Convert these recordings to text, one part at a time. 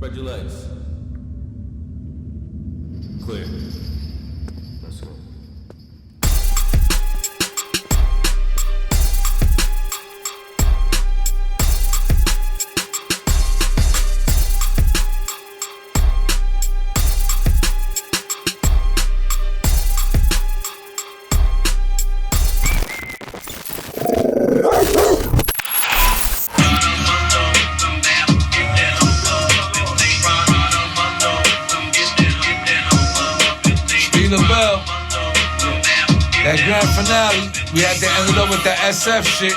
Spread your legs. Clear. Let's go. Lobel, that grand finale, we had to end it up with that SF shit.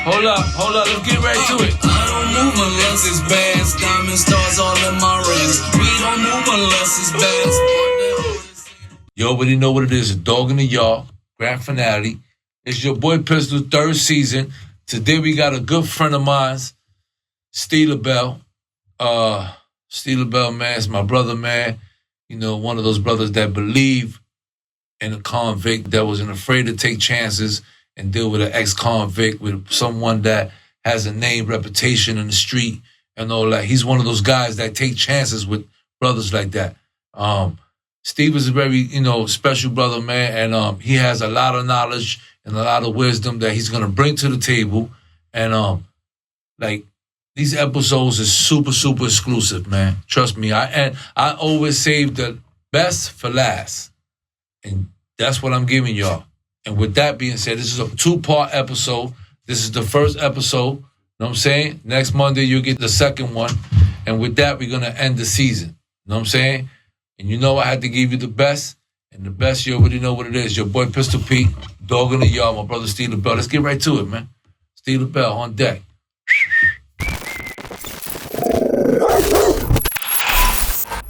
Hold up, let's get right to it. I don't move unless it's bands, diamond stars all in my rings. We don't move unless it's bands. You already know what it is, a dog in the yard, grand finale. It's your boy Pistol, third season. Today we got a good friend of mine, Steve Lobel. Steve Lobel, man, is my brother, man. You know, one of those brothers that believe in a convict, that wasn't afraid to take chances and deal with an ex-convict, with someone that has a name, reputation in the street and all that. He's one of those guys that take chances with brothers like that. Steve is a very, special brother, man, and he has a lot of knowledge and a lot of wisdom that he's gonna bring to the table. And these episodes is super, super exclusive, man. Trust me. I always save the best for last. And that's what I'm giving y'all. And with that being said, this is a 2-part episode. This is the first episode. Know what I'm saying? Next Monday, you'll get the second one. And with that, we're going to end the season. Know what I'm saying? And you know I had to give you the best. And the best, you already know what it is. Your boy Pistol Pete, dog in the yard, my brother Steve Lobel. Let's get right to it, man. Steve Lobel on deck.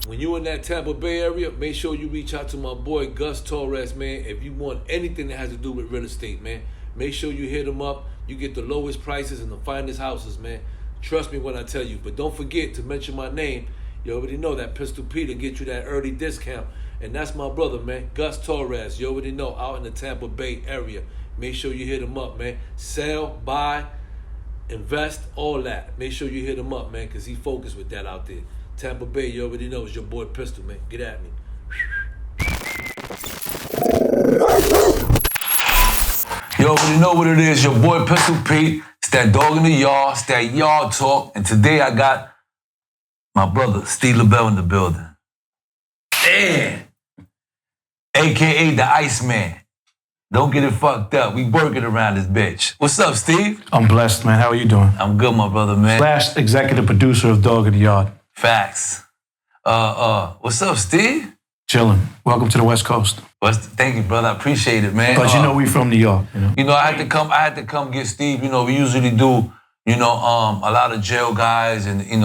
When you in that Tampa Bay area, make sure you reach out to my boy Gus Torres, man. If you want anything that has to do with real estate, man, make sure you hit him up. You get the lowest prices and the finest houses, man. Trust me when I tell you. But don't forget to mention my name. You already know that Pistol Pete will get you that early discount. And that's my brother, man, Gus Torres. You already know, out in the Tampa Bay area. Make sure you hit him up, man. Sell, buy, invest, all that. Make sure you hit him up, man, because he focused with that out there. Tampa Bay, you already know, it's your boy Pistol, man. Get at me. You already know what it is, your boy Pistol Pete. It's that dog in the yard, it's that yard talk. And today I got my brother, Steve Lobel, in the building. Yeah. AKA the Iceman. Don't get it fucked up. We working around this bitch. What's up, Steve? I'm blessed, man. How are you doing? I'm good, my brother, man. Last executive producer of Dog in the Yard. Facts. What's up, Steve? Chilling. Welcome to the West Coast. Thank you, brother. I appreciate it, man. But we from New York, I had to come get Steve. We usually do, a lot of jail guys and a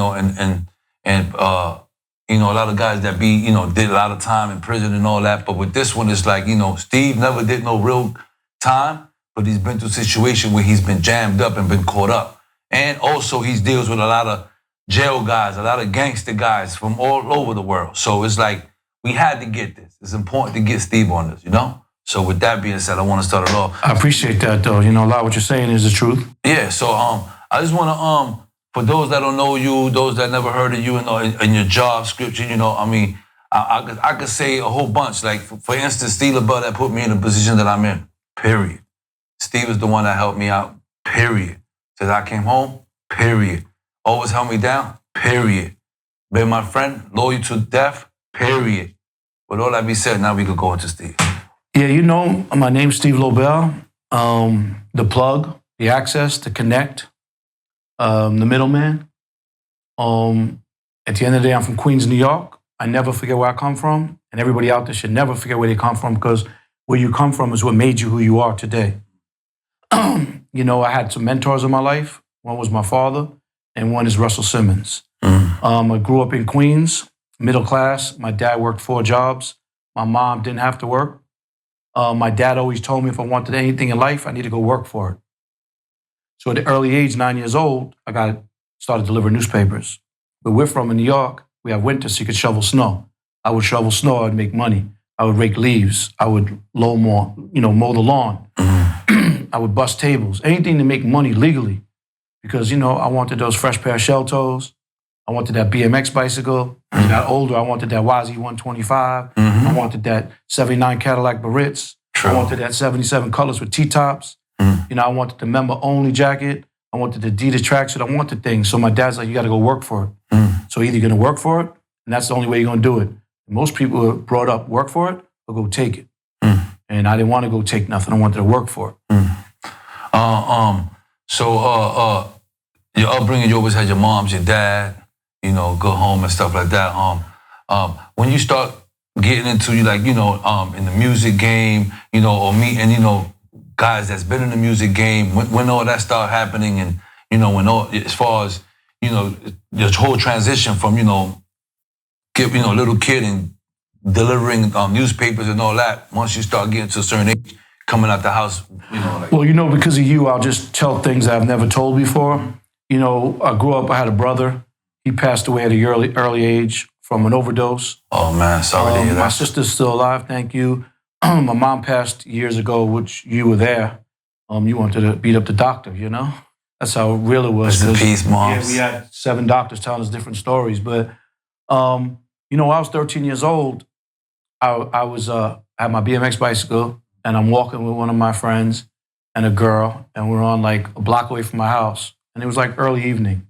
lot of guys that did a lot of time in prison and all that. But with this one, it's like, Steve never did no real time, but he's been through a situation where he's been jammed up and been caught up. And also he deals with a lot of jail guys, a lot of gangster guys from all over the world. So it's like, we had to get this. It's important to get Steve on this, So with that being said, I want to start it off. I appreciate that, though. A lot of what you're saying is the truth. Yeah, so I just want to, for those that don't know you, those that never heard of you in your job description, I could say a whole bunch. Like, for instance, Steve Lobel that put me in the position that I'm in, period. Steve is the one that helped me out, period. Since I came home, period. Always held me down, period. Been my friend, loyal to death, period. With all that being said, now we could go into Steve. Yeah, my name's Steve Lobel. The plug, the access, the connect, the middleman. At the end of the day, I'm from Queens, New York. I never forget where I come from, and everybody out there should never forget where they come from, because where you come from is what made you who you are today. I had some mentors in my life. One was my father, and one is Russell Simmons. I grew up in Queens, middle class. My dad worked 4 jobs. My mom didn't have to work. My dad always told me if I wanted anything in life, I need to go work for it. So at the early age, 9 years old, I started delivering newspapers. Where we're from in New York, we have winter, so you could shovel snow. I would shovel snow, I'd make money. I would rake leaves. I would mow the lawn. I would bust tables, anything to make money legally. Because, I wanted those fresh pair of shell toes. I wanted that BMX bicycle. As I got older, I wanted that YZ125. I wanted that 79 Cadillac Barrettes. I wanted that 77 Colors with T-tops. You know, I wanted the member-only jacket. I wanted the Adidas tracksuit. I wanted things. So my dad's like, you got to go work for it. So either you're going to work for it, and that's the only way you're going to do it. Most people are brought up, work for it, or go take it. And I didn't want to go take nothing. I wanted to work for it. So your upbringing, you always had your moms, your dad, you know, go home and stuff like that. When you start getting into, like, you know, in the music game, you know, or meeting, you know, guys that's been in the music game, when all that started happening, and, you know, when all, as far as, you know, the whole transition from, you know, a little kid and delivering newspapers and all that, once you start getting to a certain age, coming out the house, you know. Like, well, you know, because of you, I'll just tell things I've never told before. You know, I grew up, I had a brother. He passed away at an early age from an overdose. Oh, man, sorry to hear that. My sister's still alive, thank you. My mom passed years ago, which you were there. You wanted to beat up the doctor, you know? That's how real it was. Rest in peace, moms. Yeah, we had 7 doctors telling us different stories. But, you know, when I was 13 years old, I had my BMX bicycle, and I'm walking with one of my friends and a girl, and we're on like a block away from my house. And it was like early evening.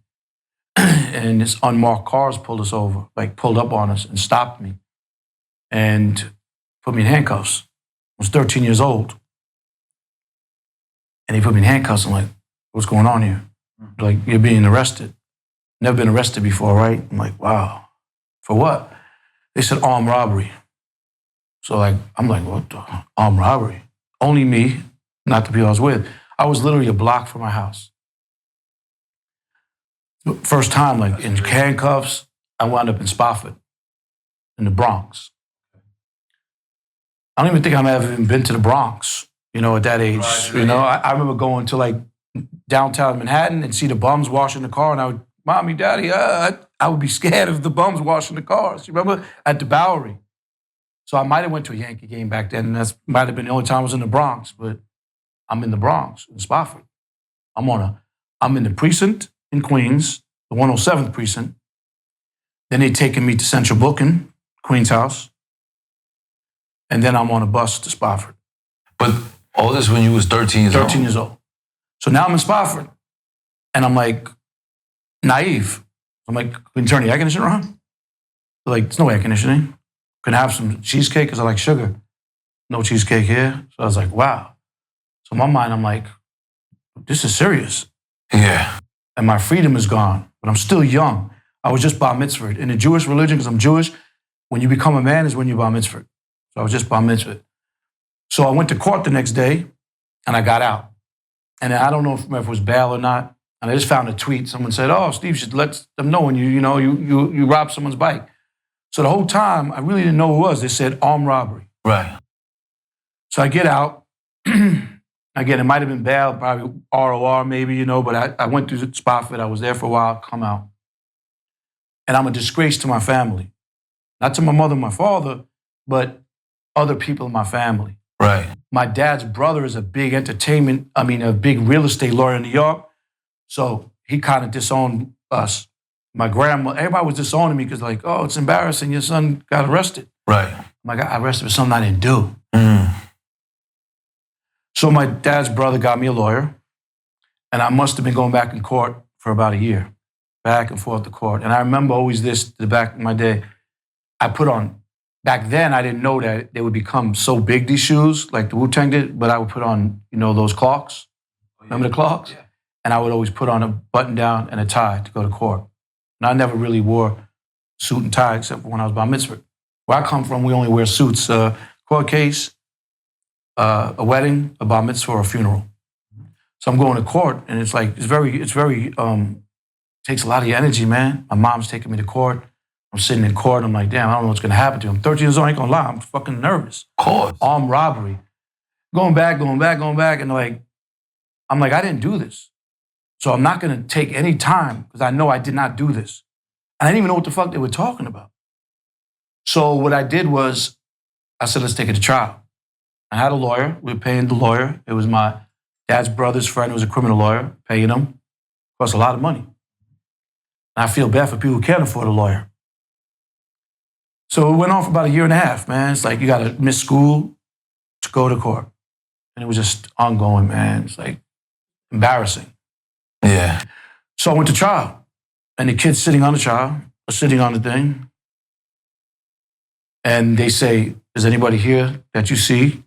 And this unmarked cars pulled us over, like pulled up on us and stopped me and put me in handcuffs. I was 13 years old. And they put me in handcuffs. I'm like, what's going on here? They're like, you're being arrested. Never been arrested before, right? I'm like, wow. For what? They said armed robbery. So like, I'm like, what the armed robbery? Only me, not the people I was with. I was literally a block from my house. First time, like in handcuffs, I wound up in Spofford, in the Bronx. I don't even think I've ever even been to the Bronx, you know, at that age. Right. You know, I remember going to like downtown Manhattan and see the bums washing the car, and I would, Mommy, Daddy, I would be scared of the bums washing the cars. You remember? At the Bowery. So I might have went to a Yankee game back then, and that might have been the only time I was in the Bronx, but I'm in the Bronx, in Spofford. I'm in the precinct in Queens, the 107th precinct. Then they taken me to Central Booking, Queens House. And then I'm on a bus to Spofford. But all this when you was 13 years old? 13 years old. So now I'm in Spofford. And I'm like, naive. I'm like, can you turn the air conditioner on? They're like, there's no air conditioning. Can I have some cheesecake? Because I like sugar. No cheesecake here. So I was like, wow. So in my mind, I'm like, this is serious. Yeah. And my freedom is gone, but I'm still young. I was just bar mitzvahed. In the Jewish religion, because I'm Jewish, when you become a man is when you're bar mitzvahed. So I was just bar mitzvahed. So I went to court the next day, and I got out. And I don't know if it was bail or not. And I just found a tweet. Someone said, "Oh, Steve, you should let them know when you robbed someone's bike." So the whole time, I really didn't know who it was. They said armed robbery. Right. So I get out. Again, it might have been bail, probably ROR maybe, but I went through Spofford. I was there for a while, come out. And I'm a disgrace to my family. Not to my mother and my father, but other people in my family. Right. My dad's brother is a big a big real estate lawyer in New York. So he kind of disowned us. My grandma, everybody was disowning me because like, oh, it's embarrassing, your son got arrested. Right. I got arrested for something I didn't do. So my dad's brother got me a lawyer, and I must have been going back in court for about a year, back and forth to court. And I remember always this, the back of my day, I put on, back then I didn't know that they would become so big, these shoes, like the Wu-Tang did, but I would put on, those clocks. Remember the clocks? Yeah. And I would always put on a button down and a tie to go to court. And I never really wore suit and tie except for when I was bar mitzvah. Where I come from, we only wear suits. Court case, a wedding, a bar mitzvah, or a funeral. So I'm going to court, and it's very, takes a lot of your energy, man. My mom's taking me to court. I'm sitting in court. I'm like, damn, I don't know what's going to happen to him. 13 years old, I ain't going to lie. I'm fucking nervous. Of course. Armed robbery. Going back. And I'm like, I didn't do this. So I'm not going to take any time because I know I did not do this. And I didn't even know what the fuck they were talking about. So what I did was, I said, let's take it to trial. I had a lawyer. We were paying the lawyer. It was my dad's brother's friend who was a criminal lawyer, paying him. Cost a lot of money. And I feel bad for people who can't afford a lawyer. So it went on for about a year and a half, man. It's like you got to miss school to go to court. And it was just ongoing, man. It's like embarrassing. Yeah. So I went to trial. And the kid's sitting on the trial, or sitting on the thing. And they say, is anybody here that you see?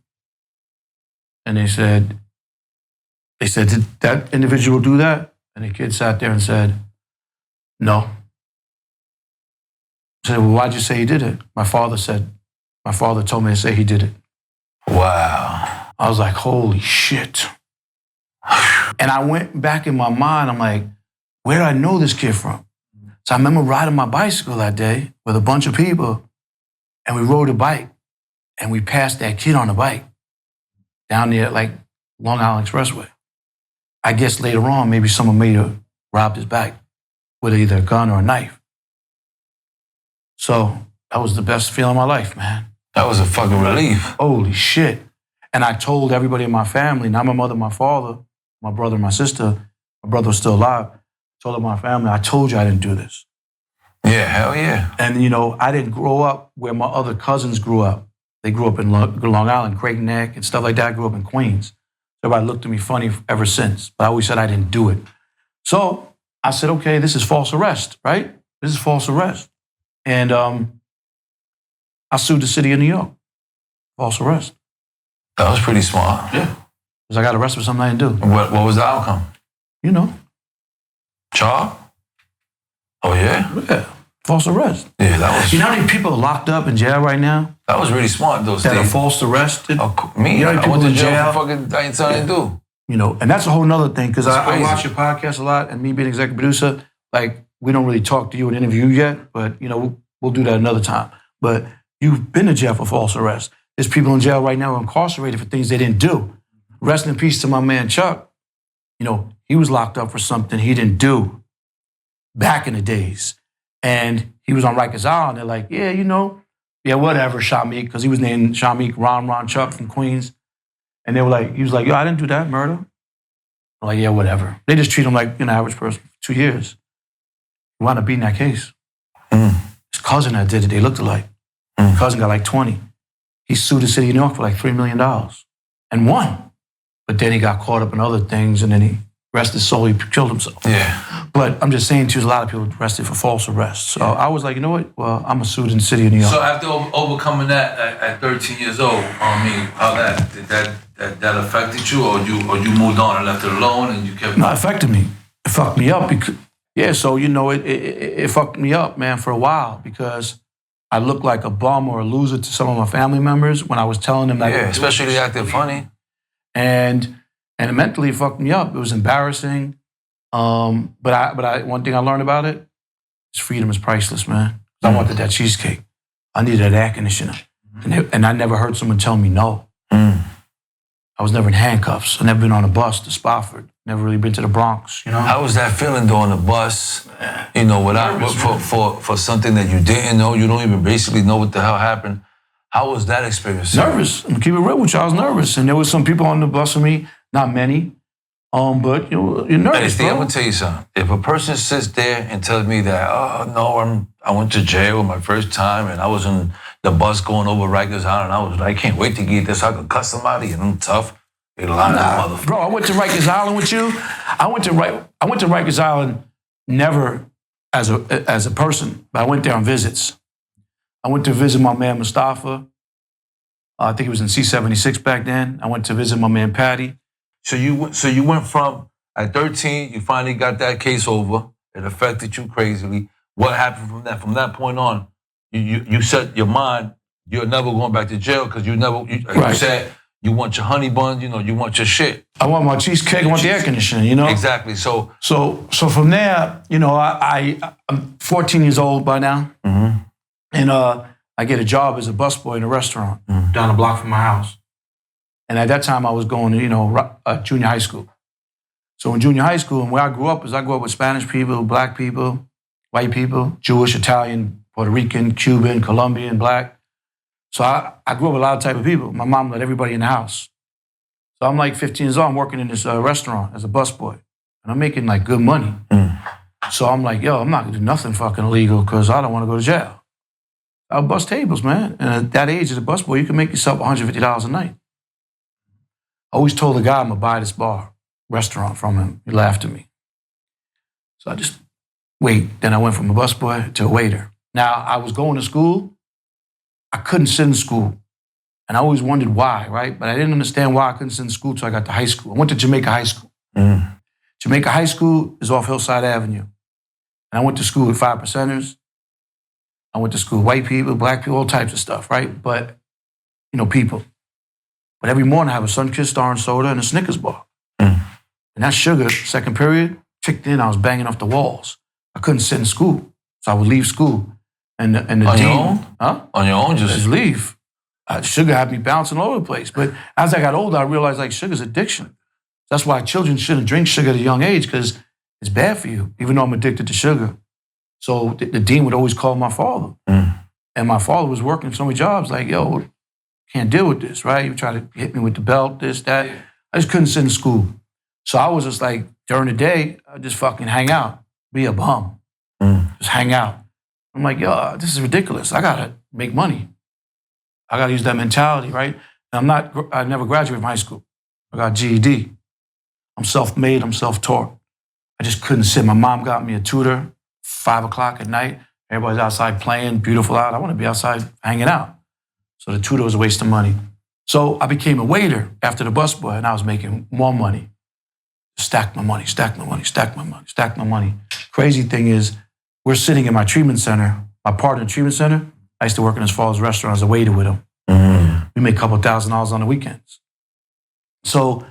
And they said, did that individual do that? And the kid sat there and said, no. I said, well, why'd you say he did it? My father told me to say he did it. Wow. I was like, holy shit. And I went back in my mind, I'm like, where do I know this kid from? So I remember riding my bicycle that day with a bunch of people, and we rode a bike, and we passed that kid on the bike down there, like Long Island Expressway. I guess later on, maybe someone may have robbed his bike with either a gun or a knife. So that was the best feeling of my life, man. That was a fucking relief. Holy shit. And I told everybody in my family, not my mother, my father, my brother, my sister, my brother was still alive. I told my family, I told you I didn't do this. Yeah, hell yeah. And, you know, I didn't grow up where my other cousins grew up. They grew up in Long Island, Craig Neck, and stuff like that. I grew up in Queens. Everybody looked at me funny ever since, but I always said I didn't do it. So I said, okay, this is false arrest, right? This is false arrest. And I sued the city of New York. False arrest. That was pretty smart. Yeah. Because I got arrested for something I didn't do. What was the outcome? You know. Charge? Oh, yeah? Yeah. False arrest. Yeah, that was... You know how many people are locked up in jail right now? That was really smart, though, Steve. That are false arrested? Oh, me? You know I went to jail for fucking... I ain't telling you to do. You know, and that's a whole nother thing, because I crazy. watch your podcast a lot, and me being executive producer, like, we don't really talk to you and interview you yet, but, you know, we'll do that another time. But you've been to jail for false arrest. There's people in jail right now who are incarcerated for things they didn't do. Rest in peace to my man Chuck. You know, he was locked up for something he didn't do back in the days. And he was on Rikers Island. They're like, yeah, you know, yeah, whatever, Shamik, because he was named Shamik Ron Chuck from Queens. And they were like, he was like, yo, I didn't do that, murder. I'm like, yeah, whatever. They just treat him like an average person for 2 years. He wound up beating that case. His cousin that did it, they looked alike. His cousin got like 20. He sued the city of New York for like $3 million and won. But then he got caught up in other things, and then he rest his soul, he killed himself. Yeah. But I'm just saying, too, there's a lot of people arrested for false arrest. So I was like, you know what? Well, I'm a suit in the city of New York. So after overcoming that at 13 years old, how did that affected you, or you moved on and left it alone, and you kept? No, it affected me. It fucked me up because so you know, it fucked me up, man, for a while, because I looked like a bum or a loser to some of my family members when I was telling them that. Yeah, especially they acted funny. And it mentally fucked me up. It was embarrassing. But one thing I learned about it is freedom is priceless, man. I wanted that cheesecake. I needed that air conditioner. And I never heard someone tell me no. I was never in handcuffs. I never been on a bus to Spofford. Never really been to the Bronx, you know? How was that feeling though on the bus? You know, for something that you didn't know, you don't even basically know what the hell happened. How was that experience? Nervous. I'm gonna keep it real with you. I was nervous. And there was some people on the bus with me, not many. But you're nervous, Hey, Steve, bro. I'm gonna tell you something. If a person sits there and tells me that, oh no, I went to jail my first time and I was on the bus going over Rikers Island, and I was like, I can't wait to get this. I could cut somebody and I'm tough. They lying motherfucker. Bro, I went to Rikers Island with you. I went to Rikers Island never as a person, but I went there on visits. I went to visit my man Mustafa. I think it was in C-76 back then. I went to visit my man Patty. So you went from, at 13, you finally got that case over. It affected you crazily. What happened from that? From that point on, you set your mind, you're never going back to jail because you said you want your honey buns, you know, you want your shit. I want my cheesecake, I want the air conditioning, you know? Exactly, so from there, you know, I'm 14 years old by now. And I get a job as a busboy in a restaurant down the block from my house. And at that time, I was going to, you know, junior high school. So in junior high school, and where I grew up with Spanish people, black people, white people, Jewish, Italian, Puerto Rican, Cuban, Colombian, black. So I grew up with a lot of type of people. My mom let everybody in the house. So I'm like 15 years old, I'm working in this restaurant as a busboy. And I'm making like good money. So I'm like, yo, I'm not gonna do nothing fucking illegal because I don't want to go to jail. I'll bust tables, man. And at that age, as a busboy, you can make yourself $150 a night. I always told the guy I'm gonna buy this restaurant from him. He laughed at me. So I just wait. Then I went from a busboy to a waiter. Now, I was going to school. I couldn't sit in school. And I always wondered why, right? But I didn't understand why I couldn't sit in school until I got to high school. I went to Jamaica High School. Jamaica High School is off Hillside Avenue. And I went to school with 5%ers. I went to school with white people, black people, all types of stuff, right? But, people. But every morning I have a Sunkist Star and Soda and a Snickers bar. And that sugar, second period, kicked in. I was banging off the walls. I couldn't sit in school. So I would leave school. And the On dean, your own? Huh? On your own? Just leave. Sugar had me bouncing all over the place. But as I got older, I realized sugar's addiction. That's why children shouldn't drink sugar at a young age because it's bad for you, even though I'm addicted to sugar. So the dean would always call my father. And my father was working so many jobs yo, can't deal with this, right? You try to hit me with the belt, this, that. I just couldn't sit in school. So I was just during the day, I'd just fucking hang out, be a bum, just hang out. I'm like, yo, this is ridiculous. I gotta make money. I gotta use that mentality, right? And I never graduated from high school. I got GED. I'm self-made, I'm self-taught. I just couldn't sit. My mom got me a tutor, 5 o'clock at night. Everybody's outside playing, beautiful out. I want to be outside hanging out. So the tutor was a waste of money. So I became a waiter after the busboy, and I was making more money. Stack my money, stack my money, stack my money, stack my money. Crazy thing is, we're sitting in my treatment center, my partner in the treatment center. I used to work in his father's restaurant as a waiter with him. We made a couple $1,000s on the weekends. So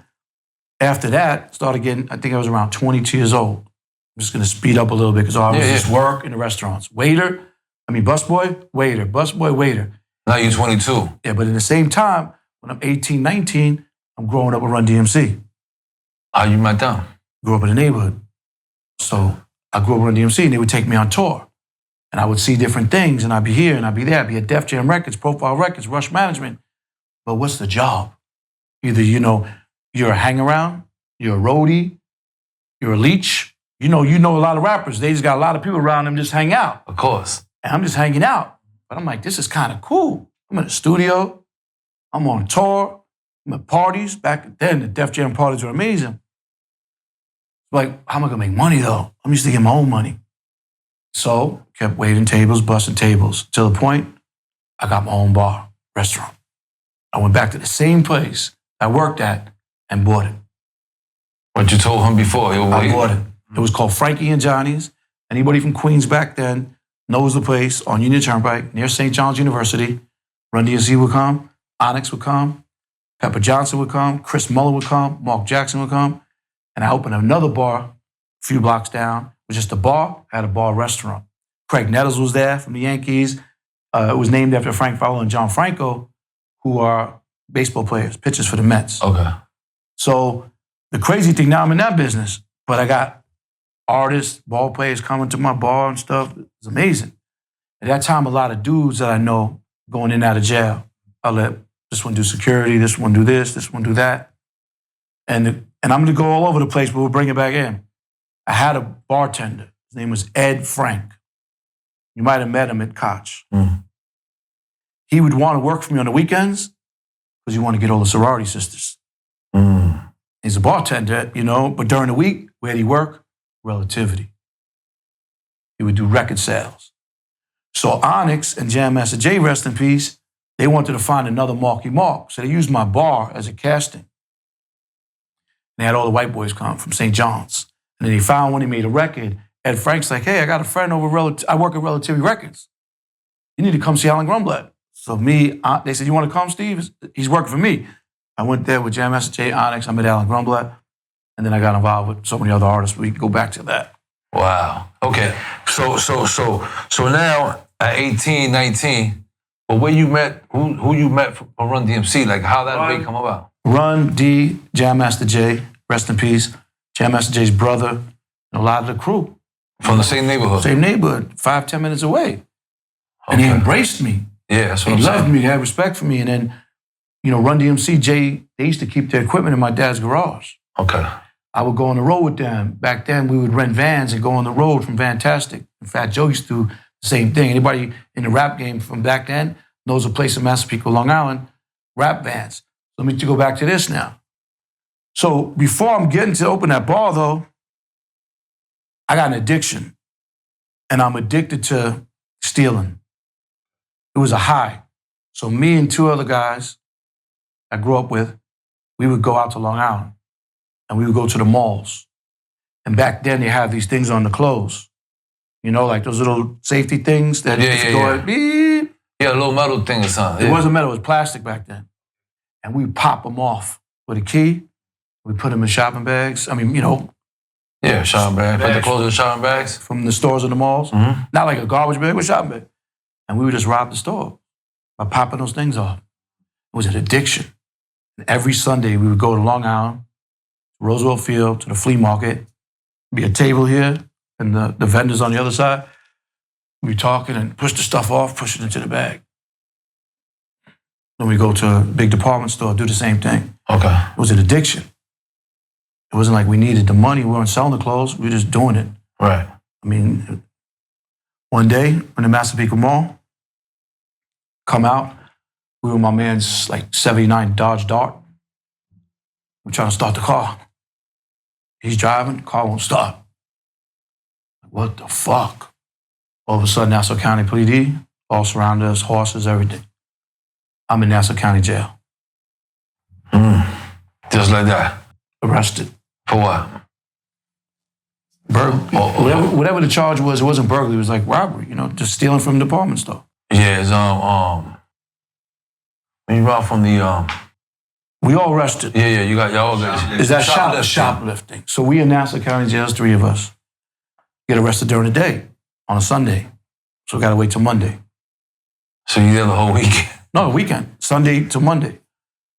after that, started getting, I think I was around 22 years old. I'm just gonna speed up a little bit because I was just work in the restaurants. Busboy, waiter, busboy, waiter. Now you're 22. Yeah, but at the same time, when I'm 18, 19, I'm growing up with Run DMC. How you met them? Grew up in the neighborhood. So I grew up with Run DMC and they would take me on tour. And I would see different things and I'd be here and I'd be there. I'd be at Def Jam Records, Profile Records, Rush Management. But what's the job? Either, you're a hang-around, you're a roadie, you're a leech. You know a lot of rappers. They just got a lot of people around them just hang out. Of course. And I'm just hanging out. But I'm like, this is kind of cool. I'm in the studio. I'm on tour. I'm at parties. Back then, the Def Jam parties were amazing. Like, how am I going to make money, though? I'm used to getting my own money. So, kept waiting tables, busting tables, till the point I got my own bar, restaurant. I went back to the same place I worked at and bought it. What you told him before? I bought it. It was called Frankie and Johnny's. Anybody from Queens back then knows the place on Union Turnpike near St. John's University. Run DMC would come, Onyx would come, Pepper Johnson would come, Chris Muller would come, Mark Jackson would come. And I opened another bar a few blocks down. It was just a bar, I had a bar restaurant. Craig Nettles was there from the Yankees. It was named after Frank Fowler and John Franco, who are baseball players, pitchers for the Mets. Okay. So the crazy thing, now I'm in that business, but I got artists, ball players coming to my bar and stuff. It's amazing. At that time, a lot of dudes that I know going in and out of jail. I let this one do security, this one do this one do that. And I'm going to go all over the place, but we'll bring it back in. I had a bartender. His name was Ed Frank. You might have met him at Koch. He would want to work for me on the weekends because he wanted to get all the sorority sisters. He's a bartender, but during the week, where'd he work? Relativity. He would do record sales. So Onyx and Jam Master Jay, rest in peace, they wanted to find another Marky Mark. So they used my bar as a casting. They had all the white boys come from St. John's. And then he found one, he made a record. Ed Frank's like, hey, I got a friend over I work at Relativity Records. You need to come see Alan Grunblatt. So they said, you want to come, Steve? He's working for me. I went there with Jam Master Jay, Onyx. I met Alan Grunblatt. And then I got involved with so many other artists. We can go back to that. Wow. Okay. So now at 18, 19, but where you met, who you met for Run DMC? Like how that may come about? Run D, Jam Master Jay, rest in peace. Jam Master Jay's brother, and a lot of the crew. From the same neighborhood? Same neighborhood, 5-10 minutes away. Okay. And he embraced me. Yeah, that's what I'm saying. He loved me, he had respect for me. And then, Run DMC, Jay, they used to keep their equipment in my dad's garage. Okay. I would go on the road with them. Back then, we would rent vans and go on the road from Fantastic. And Fat Joe used to do the same thing. Anybody in the rap game from back then knows a place in Massapequa, Long Island, rap vans. Let me go back to this now. So before I'm getting to open that bar, though, I got an addiction. And I'm addicted to stealing. It was a high. So me and 2 other guys I grew up with, we would go out to Long Island and we would go to the malls. And back then they have these things on the clothes. You know, like those little safety things that beep. Yeah, a little metal thing or something. It wasn't metal, it was plastic back then. And we pop them off with a key. We put them in shopping bags. I mean, you know. Yeah, shopping bags. Put the clothes in shopping bags. From the stores and the malls. Mm-hmm. Not like a garbage bag, but shopping bag. And we would just rob the store by popping those things off. It was an addiction. And every Sunday we would go to Long Island, Roosevelt Field, to the flea market. Be a table here and the vendors on the other side. We'd be talking and push the stuff off, push it into the bag. Then we go to a big department store, do the same thing. Okay. It was an addiction. It wasn't like we needed the money. We weren't selling the clothes. We were just doing it. Right. I mean, one day in the Massapequa Mall, come out, we were in my man's like 79 Dodge Dart. We're trying to start the car. He's driving, car won't start. What the fuck? All of a sudden, Nassau County PD, all surround us, horses, everything. I'm in Nassau County Jail. Just like that. Arrested. For what? Whatever the charge was, it wasn't burglary, it was like robbery, you know, just stealing from the department store. Yeah, it's when you rob from the we all arrested. Yeah, you got y'all. Is that shoplifting? So we in Nassau County Jail, 3 of us, get arrested during the day on a Sunday. So we gotta wait till Monday. So you there the whole weekend? No, the weekend, Sunday to Monday.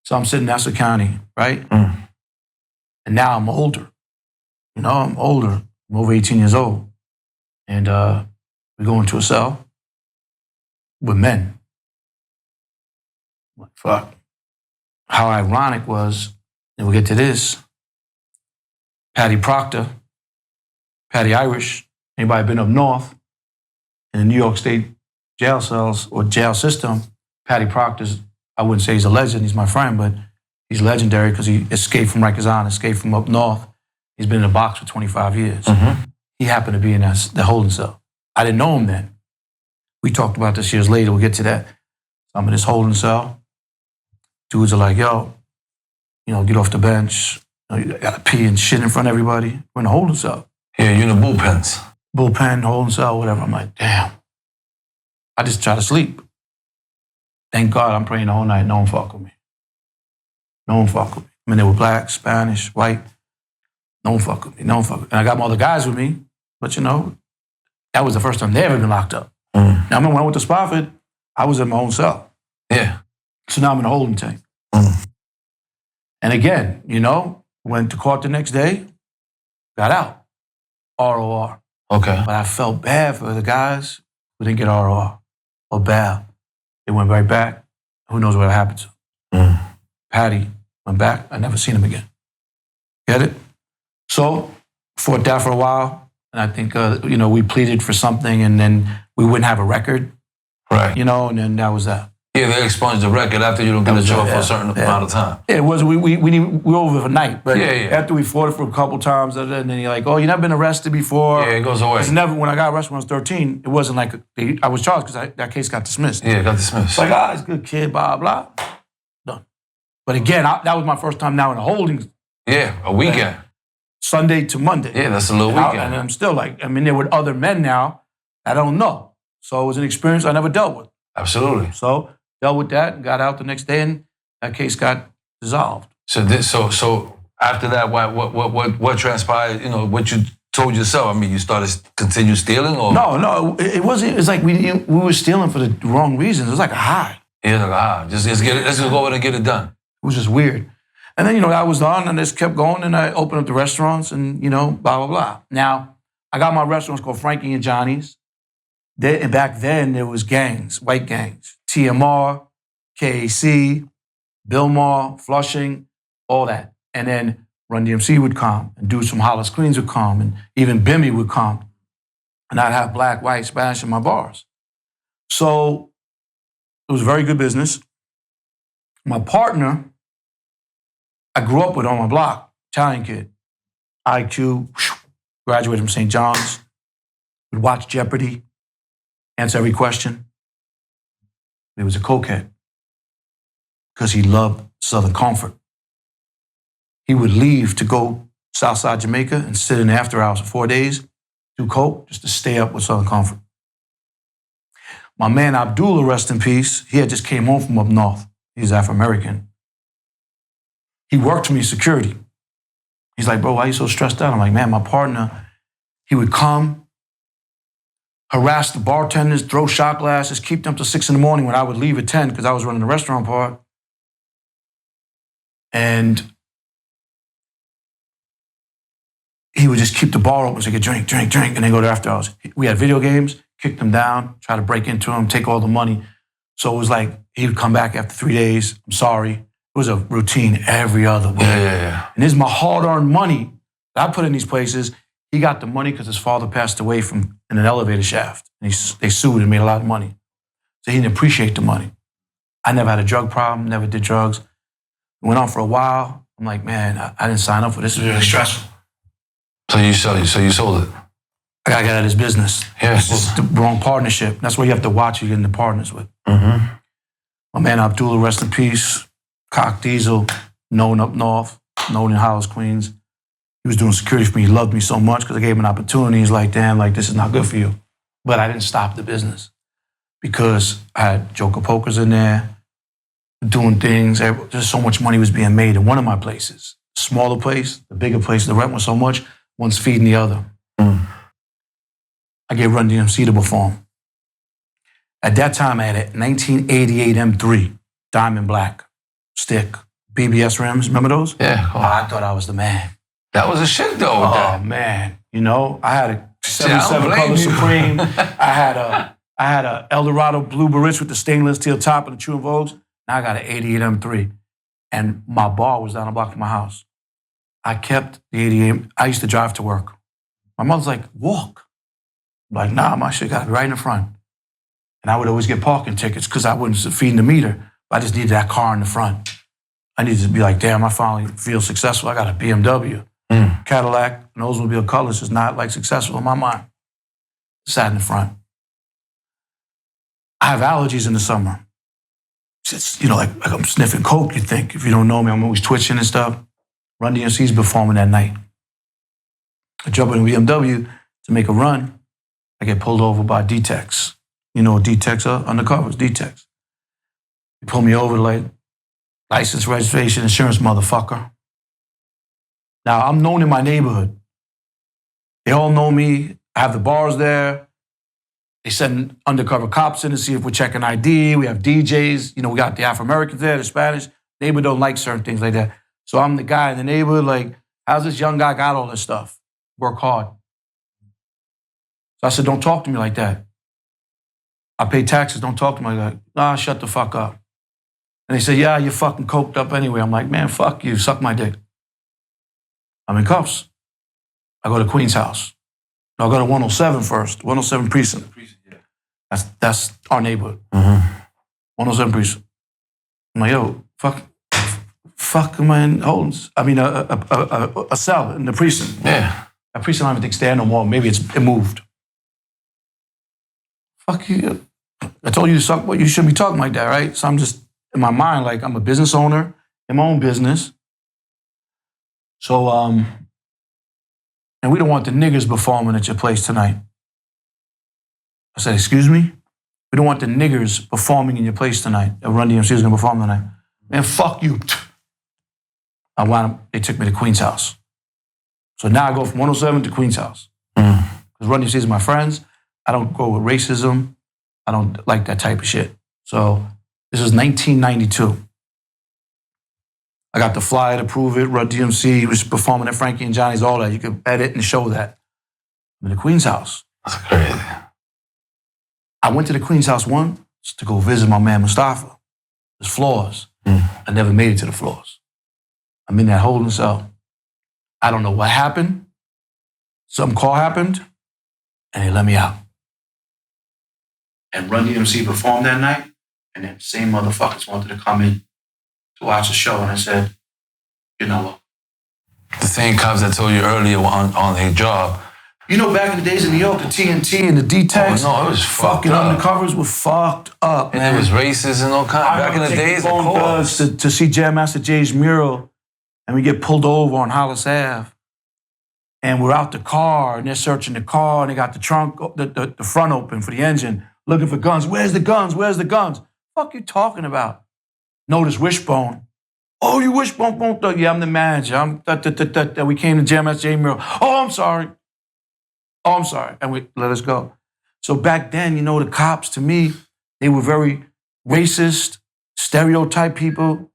So I'm sitting in Nassau County, right? And now I'm older. You know, I'm older. I'm over 18 years old. And we go into a cell with men. I'm like, fuck. How ironic was, and we'll get to this, Patty Proctor, Patty Irish, anybody been up north in the New York State jail cells or jail system, Patty Proctor's, I wouldn't say he's a legend, he's my friend, but he's legendary because he escaped from Rikers Island, escaped from up north. He's been in a box for 25 years. He happened to be in the holding cell. I didn't know him then. We talked about this years later, we'll get to that. So I'm in this holding cell. Dudes are like, yo, you know, get off the bench. You know, you gotta pee and shit in front of everybody. We're in a holding cell. Yeah, you're in the bullpens. Bullpen, holding cell, whatever. I'm like, damn. I just try to sleep. Thank God I'm praying the whole night. No one fuck with me. No one fuck with me. I mean, they were black, Spanish, white. No one fuck with me. No one fuck with me. And I got my other guys with me, but you know, that was the first time they ever been locked up. Now, I remember when I went to Spofford, I was in my own cell. Yeah. So now I'm in a holding tank. And again, you know, went to court the next day, got out. ROR. Okay. But I felt bad for the guys who didn't get ROR or bail. They went right back. Who knows what happened to them? Patty went back. I never seen him again. Get it? So, fought that for a while. And I think, you know, we pleaded for something and then we wouldn't have a record. Right. You know, and then that was that. Yeah, they expunge the record after you don't get a job for a certain amount of time. Yeah, it was, we were over for a night. But Yeah. after we fought it for a couple times, and then you're like, oh, you never been arrested before? Yeah, it goes away. It's never, when I got arrested when I was 13, it wasn't like, I was charged because that case got dismissed. Yeah, it got dismissed. It's like, ah, he's a good kid, blah, blah. Done. But again, that was my first time now in a holding. Yeah, a weekend. Sunday to Monday. Yeah, that's a little weekend. And I'm still like, I mean, there were other men now I don't know. So it was an experience I never dealt with. Absolutely. So dealt with that, got out the next day, and that case got dissolved. So after that, what transpired? You know, what you told yourself. I mean, you started continue stealing, or no, it wasn't. It's like we were stealing for the wrong reasons. It was like a high. Yeah, like a high. Just get it. Let's just go over and get it done. It was just weird. And then, you know, I was on and just kept going and I opened up the restaurants and, you know, blah, blah, blah. Now, I got my restaurants called Frankie and Johnny's. And back then, there was gangs, white gangs. TMR, KAC, Billmore, Flushing, all that. And then Run DMC would come, and dudes from Hollis, Queens would come, and even Bimmy would come. And I'd have black, white, Spanish in my bars. So it was very good business. My partner, I grew up with on my block, Italian kid. IQ, graduated from St. John's, would watch Jeopardy, answer every question. He was a cokehead because he loved Southern comfort. He would leave to go Southside Jamaica and sit in the after hours for 4 days, do coke, just to stay up with Southern comfort. My man Abdullah, rest in peace, he had just came home from up north. He's Afro-American. He worked for me security. He's like, bro, why are you so stressed out? I'm like, man, my partner, he would come, harass the bartenders, throw shot glasses, keep them till 6 in the morning when I would leave at 10 because I was running the restaurant part. And he would just keep the bar open so he could drink, and then go to after hours. We had video games, kick them down, try to break into them, take all the money. So it was like, he would come back after 3 days, I'm sorry. It was a routine every other week. Yeah. And this is my hard-earned money that I put in these places. He got the money because his father passed away from in an elevator shaft. And they sued and made a lot of money. So he didn't appreciate the money. I never had a drug problem, never did drugs. It went on for a while. I'm like, man, I didn't sign up for this. It was really stressful. So you sold it. I gotta get out of this business. Yeah. It's just the wrong partnership. That's why you have to watch who you're getting the partners with. Mm-hmm. My man Abdullah, rest in peace. Cock Diesel, known up north, known in Hollis, Queens. He was doing security for me. He loved me so much because I gave him an opportunity. He's like, damn, like this is not good for you. But I didn't stop the business because I had Joker Pokers in there, doing things. Just so much money was being made in one of my places. Smaller place, the bigger place, the rent was so much, one's feeding the other. I gave Run DMC to perform. At that time, I had a 1988 M3, diamond black, stick, BBS rims. Remember those? Yeah. Oh, I thought I was the man. That was a shit though. Oh, man. You know, I had a 77 Color Supreme. I had a Eldorado Blue Barich with the stainless steel top and the True Vogues. Now I got an 88 M3. And my bar was down the block from my house. I kept the 88. I used to drive to work. My mother's like, walk. I'm like, nah, my shit got to be right in the front. And I would always get parking tickets because I wasn't feeding the meter. I just needed that car in the front. I needed to be like, damn, I finally feel successful. I got a BMW. Cadillac and Oldsmobile colors is not like successful in my mind. Sat in the front. I have allergies in the summer. It's, you know, like I'm sniffing coke, you think. If you don't know me, I'm always twitching and stuff. Run DMC's performing that night. I jump in a BMW to make a run. I get pulled over by D-Techs. You know what D-Techs are? Undercovers, D-Techs. They pull me over like, license, registration, insurance, motherfucker. Now, I'm known in my neighborhood. They all know me. I have the bars there. They send undercover cops in to see if we're checking ID. We have DJs. You know, we got the Afro-Americans there, the Spanish. Neighbor don't like certain things like that. So I'm the guy in the neighborhood, like, how's this young guy got all this stuff? Work hard. So I said, don't talk to me like that. I pay taxes, don't talk to me like that. Nah, shut the fuck up. And they say, yeah, you're fucking coked up anyway. I'm like, man, fuck you, suck my dick. I'm in cuffs. I go to Queen's house. No, I go to 107 first, 107 precinct. That's our neighborhood. 107 precinct. I'm like, yo, fuck am I in Holmes? I mean, a cell in the precinct. Yeah. That precinct I don't even think it's there no more. Maybe it moved. Fuck you. I told you to suck, but you shouldn't be talking like that, right? So I'm just, in my mind, like I'm a business owner in my own business. So, and we don't want the niggers performing at your place tonight. I said, excuse me? We don't want the niggers performing in your place tonight. Run DMC is gonna perform tonight. Man, fuck you. They took me to Queen's house. So now I go from 107 to Queen's house. Because Run DMC is my friends. I don't go with racism. I don't like that type of shit. So this was 1992. I got the flyer to prove it. Run DMC was performing at Frankie and Johnny's, all that. You could edit and show that. I'm in the Queen's house. That's crazy. I went to the Queen's house once to go visit my man Mustafa. There's floors. I never made it to the floors. I'm in that holding cell. I don't know what happened. Some call happened, and they let me out. And Run DMC performed that night, and then same motherfuckers wanted to come in to watch the show, and I said, you know what? The same cops I told you earlier on their job. You know, back in the days in New York, the TNT and the D-Tex, Oh, no, it was fucking fucked up. undercovers were fucked up, And man. it was racist and all kinds. Back in the days, of course. To see Jam Master Jay's mural, and we get pulled over on Hollis Ave, and we're out the car, and they're searching the car, and they got the trunk, the front open for the engine, looking for guns. Where's the guns? Where's the guns? Fuck you talking about? Notice Wishbone. Oh, you Wishbone? Yeah, I'm the manager. We came to Jam Master Jay mural. Oh, I'm sorry. And we let us go. So back then, you know, the cops, to me, they were very racist, stereotype people.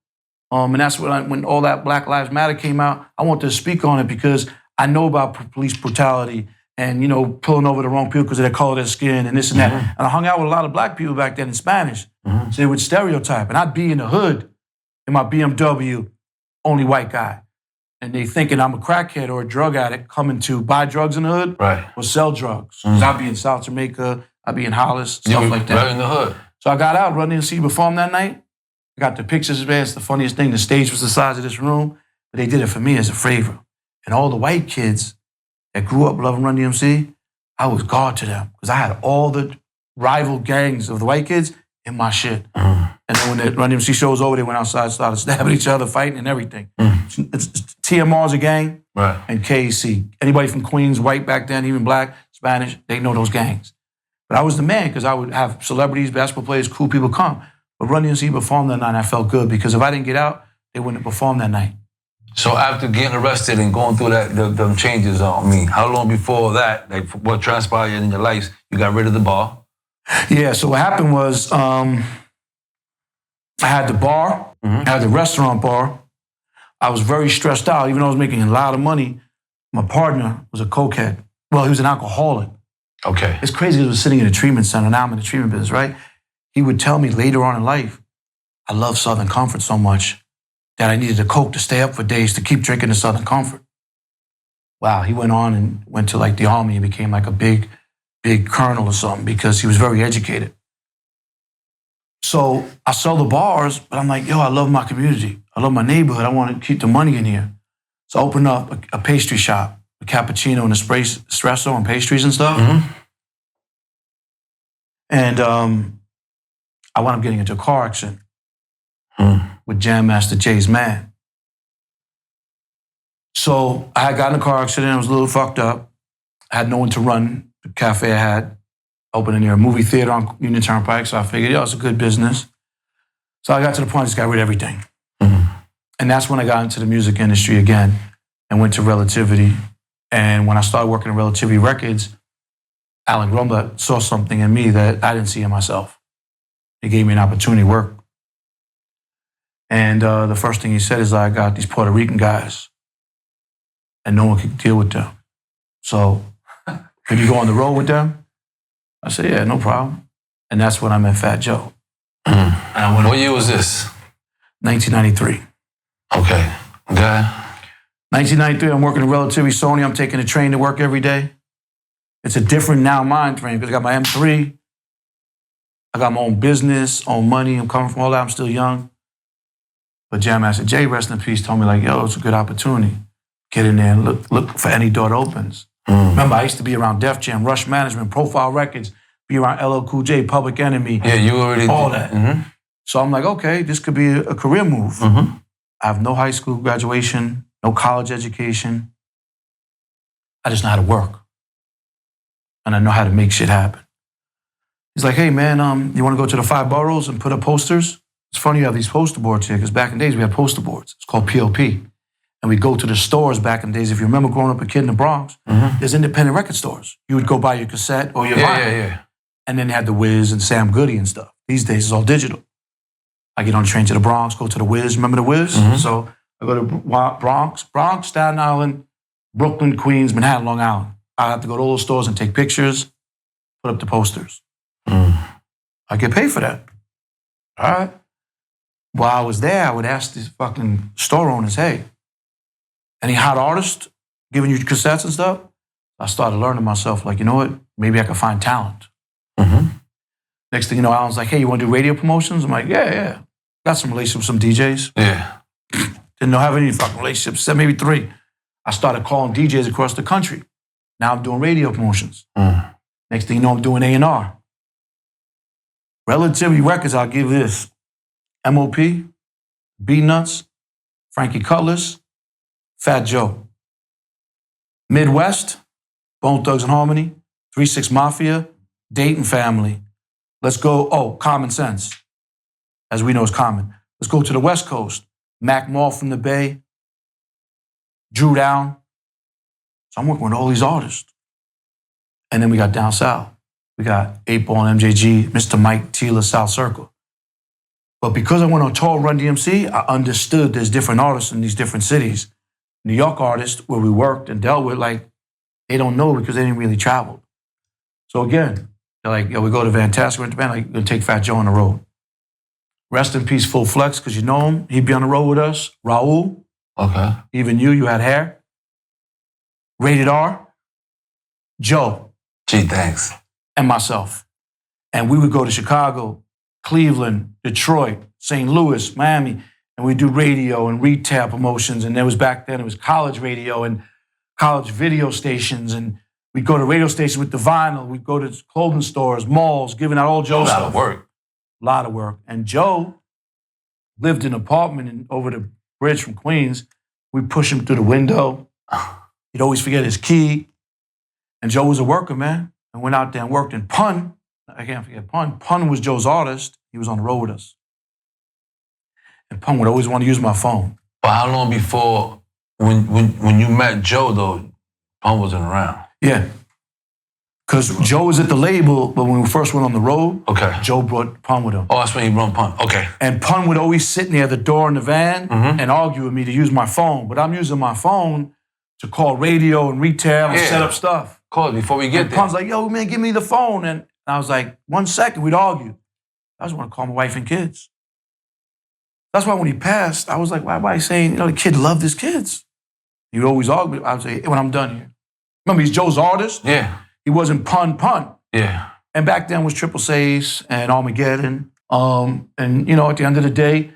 And that's when all that Black Lives Matter came out. I wanted to speak on it because I know about police brutality and, you know, pulling over the wrong people because of their color of their skin and this and that. And I hung out with a lot of black people back then in Spanish. So they would stereotype. And I'd be in the hood in my BMW, only white guy. And they thinking I'm a crackhead or a drug addict coming to buy drugs in the hood or sell drugs. 'Cause I'd be in South Jamaica, I'd be in Hollis, stuff like that. Right in the hood. So I got out, Run DMC performed that night. I got the pictures, man. It's the funniest thing. The stage was the size of this room, but they did it for me as a favor. And all the white kids that grew up loving Run DMC, I was God to them because I had all the rival gangs of the white kids in my shit. And then when the Run DMC show was over, they went outside, started stabbing each other, fighting and everything. TMR's a gang, and KAC. Anybody from Queens, white back then, even black, Spanish, they know those gangs. But I was the man because I would have celebrities, basketball players, cool people come. But Run DMC performed that night, and I felt good because if I didn't get out, they wouldn't have performed that night. So after getting arrested and going through them changes on me, how long before that, like what transpired in your life, you got rid of the bar? Yeah, so what happened was I had the bar, I had the restaurant bar. I was very stressed out, even though I was making a lot of money. My partner was a cokehead. Well, he was an alcoholic. Okay. It's crazy because I was sitting in a treatment center. Now I'm in the treatment business, right? He would tell me later on in life, I love Southern Comfort so much that I needed a Coke to stay up for days to keep drinking the Southern Comfort. Wow, he went on and went to like the army and became like a big colonel or something because he was very educated. So I sell the bars, but I'm like, yo, I love my community. I love my neighborhood. I want to keep the money in here. So I opened up a pastry shop, a cappuccino and espresso and pastries and stuff. And I wound up getting into a car accident with Jam Master Jay's man. So I had gotten in a car accident. I was a little fucked up. I had no one to run the cafe I had. Opening near a movie theater on Union Turnpike. So I figured, yo, it's a good business. So I got to the point I just got rid of everything. And that's when I got into the music industry again and went to Relativity. And when I started working at Relativity Records, Alan Grumbler saw something in me that I didn't see in myself. He gave me an opportunity to work. And the first thing he said is, I got these Puerto Rican guys and no one could deal with them. So could you go on the road with them? I said, yeah, no problem. And that's when I met Fat Joe. And I went What year was this? 1993. Okay. 1993, I'm working at Relativity Sony. I'm taking a train to work every day. It's a different now mind frame because I got my M3. I got my own business, own money. I'm coming from all that. I'm still young. But Jam Master Jay, rest in peace, told me like, yo, it's a good opportunity. Get in there and look for any door that opens. Remember, I used to be around Def Jam, Rush Management, Profile Records, be around LL Cool J, Public Enemy. Yeah, you already all did. that. So I'm like, okay, this could be a career move. I have no high school graduation, no college education. I just know how to work. And I know how to make shit happen. He's like, hey man, you want to go to the 5 boroughs and put up posters? It's funny you have these poster boards here, because back in the days we had poster boards. It's called POP. And we go to the stores back in the days. If you remember growing up a kid in the Bronx, there's independent record stores. You would go buy your cassette or your vinyl. Yeah. And then they had the Wiz and Sam Goody and stuff. These days it's all digital. I get on the train to the Bronx, go to the Wiz. Remember the Wiz? So I go to Bronx, Staten Island, Brooklyn, Queens, Manhattan, Long Island. I have to go to all those stores and take pictures, put up the posters. I get paid for that. All right. While I was there, I would ask these fucking store owners, hey, any hot artists giving you cassettes and stuff, I started learning myself, like, you know what? Maybe I could find talent. Next thing you know, Alan's like, hey, you want to do radio promotions? I'm like, yeah. Got some relationships with some DJs. Yeah. Didn't have any fucking relationships, except maybe 3. I started calling DJs across the country. Now I'm doing radio promotions. Next thing you know, I'm doing A&R. Relativity Records, I'll give this. MOP, B-Nuts, Frankie Cutlass, Fat Joe. Midwest, Bone Thugs and Harmony, 3-6 Mafia, Dayton Family. Let's go, Common Sense, as we know is Common. Let's go to the West Coast. Mac Mall from the Bay, Drew Down. So I'm working with all these artists. And then we got down south. We got 8 Ball and MJG, Mr. Mike, Tila, South Circle. But because I went on tour Run DMC, I understood there's different artists in these different cities. New York artists, where we worked and dealt with, like, they don't know because they didn't really travel. So again, they're like, yo, we go to Fantastic, we're in the band, like, we're gonna take Fat Joe on the road. Rest in peace, Full Flex, because you know him. He'd be on the road with us. Raul. Okay. Even you had hair. Rated R. Joe. Gee, thanks. And myself. And we would go to Chicago, Cleveland, Detroit, St. Louis, Miami, and we'd do radio and retail promotions. And there was back then, it was college radio and college video stations. And we'd go to radio stations with the vinyl. We'd go to clothing stores, malls, giving out all Joe stuff. A lot of work. A lot of work. And Joe lived in an apartment over the bridge from Queens. We'd push him through the window. He'd always forget his key. And Joe was a worker, man. And went out there and worked. And Pun, I can't forget Pun. Pun was Joe's artist. He was on the road with us. And Pun would always want to use my phone. But how long before, when you met Joe, though, Pun wasn't around? Yeah. Because Joe was at the label, but when we first went on the road, Joe brought Pun with him. Oh, that's when he brought Pun. Okay. And Pun would always sit near the door in the van and argue with me to use my phone. But I'm using my phone to call radio and retail and set up stuff. Call it before we get and there. Pun's like, yo, man, give me the phone. And I was like, 1 second, we'd argue. I just want to call my wife and kids. That's why when he passed, I was like, why he saying, the kid loved his kids? He would always argue. I would say, when I'm done here. Remember, he's Joe's artist. Yeah. He wasn't Pun. Yeah. And back then was Triple S's and Armageddon. And, at the end of the day,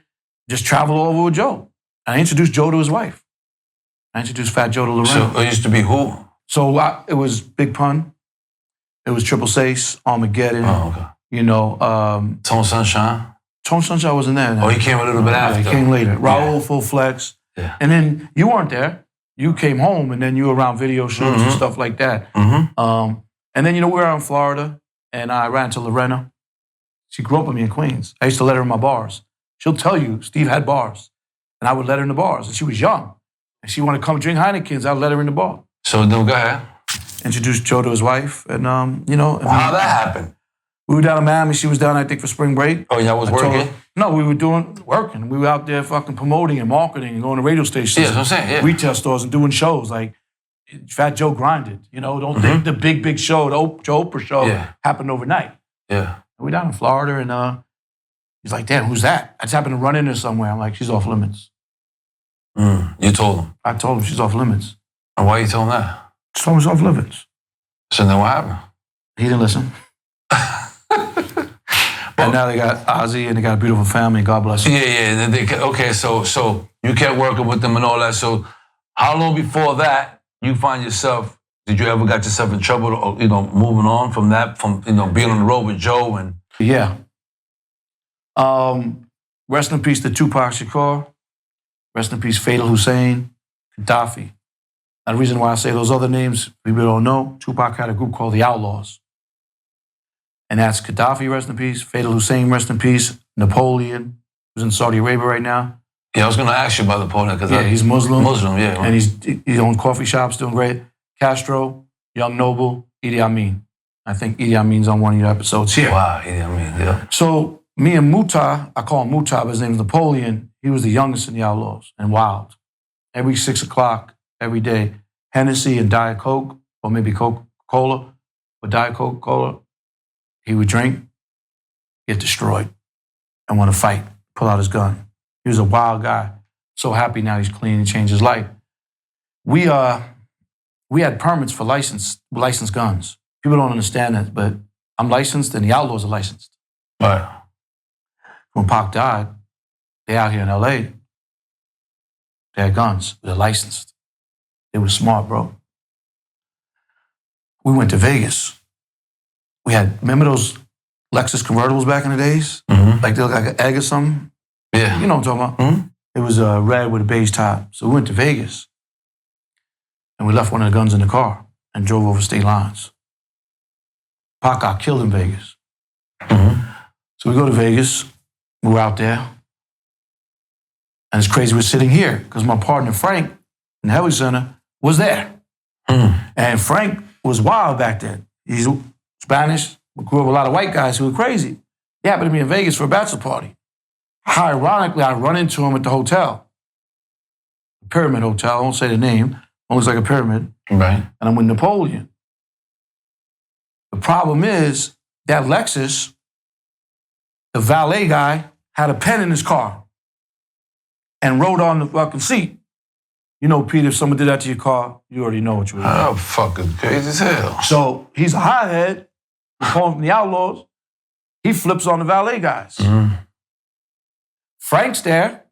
just travel all over with Joe. And I introduced Joe to his wife. I introduced Fat Joe to Lorraine. So it used to be who? So it was Big Pun. It was Triple S's, Armageddon. Oh, okay. Tone Sunshine? Tone Sunshine wasn't there. Oh, he came a little bit after. He came later. Raul, Full Flex. Yeah. And then you weren't there. You came home, and then you were around video shows and stuff like that. And then, we were out in Florida, and I ran to Lorena. She grew up with me in Queens. I used to let her in my bars. She'll tell you, Steve had bars. And I would let her in the bars. And she was young. And she wanted to come drink Heineken's. I'd let her in the bar. So then go ahead. Introduced Joe to his wife. And, How'd that happen? We were down in Miami. She was down, I think, for spring break. Oh, y'all was working? No, we were working. We were out there fucking promoting and marketing and going to radio stations. Yeah, that's what I'm saying, yeah. Retail stores and doing shows. Like, Fat Joe grinded. Don't think the big show, the Joe Oprah show, happened overnight. Yeah. We down in Florida, and he's like, damn, who's that? I just happened to run into her somewhere. I'm like, she's off limits. You told him? I told him she's off limits. And why you told him that? She told me she's off limits. So then what happened? He didn't listen. And now they got Ozzy and they got a beautiful family. God bless them. Yeah. Okay, so you kept working with them and all that. So how long before that you find yourself? Did you ever got yourself in trouble? Or, moving on from that, being on the road with Joe and yeah. Rest in peace to Tupac Shakur. Rest in peace, Fatal Hussein, Gaddafi. And the reason why I say those other names, people don't know, Tupac had a group called the Outlaws. And that's Gaddafi, rest in peace, Fatal Hussein, rest in peace, Napoleon, who's in Saudi Arabia right now. Yeah, I was going to ask you about Napoleon. He's Muslim. Muslim, yeah. And he's owned coffee shops, doing great. Castro, Young Noble, Idi Amin. I think Idi Amin's on one of your episodes here. Wow, Idi Amin, yeah. So me and Muta, I call him Muta, but his name's Napoleon. He was the youngest in the Outlaws and Wild. Every 6 o'clock, every day, Hennessy and Diet Coke, or maybe Coca-Cola, or Diet Coca-Cola, he would drink, get destroyed, and want to fight, pull out his gun. He was a wild guy. So happy now he's clean and changed his life. We we had permits for licensed guns. People don't understand that, but I'm licensed and the Outlaws are licensed. Right. When Pac died, they out here in LA. They had guns. They're licensed. They were smart, bro. We went to Vegas. We had, remember those Lexus convertibles back in the days? Mm-hmm. Like they look like an egg or something? Yeah. You know what I'm talking about? Mm-hmm. It was red with a beige top. So we went to Vegas. And we left one of the guns in the car and drove over state lines. Pac got killed in Vegas. Mm-hmm. So we go to Vegas. We're out there. And it's crazy we're sitting here because my partner Frank in the Heavy Center was there. Mm. And Frank was wild back then. He's Spanish. We grew up with a lot of white guys who were crazy. He happened to be in Vegas for a bachelor party. Ironically, I run into him at the hotel. Pyramid Hotel. I won't say the name. It looks like a pyramid. Right. And I'm with Napoleon. The problem is that Lexus, the valet guy, had a pen in his car and wrote on the fucking seat. You know, Pete, if someone did that to your car, you already know what you were doing. Oh, fucking crazy as hell. So he's a hothead, calling from the Outlaws. He flips on the valet guys. Mm-hmm. Frank's there.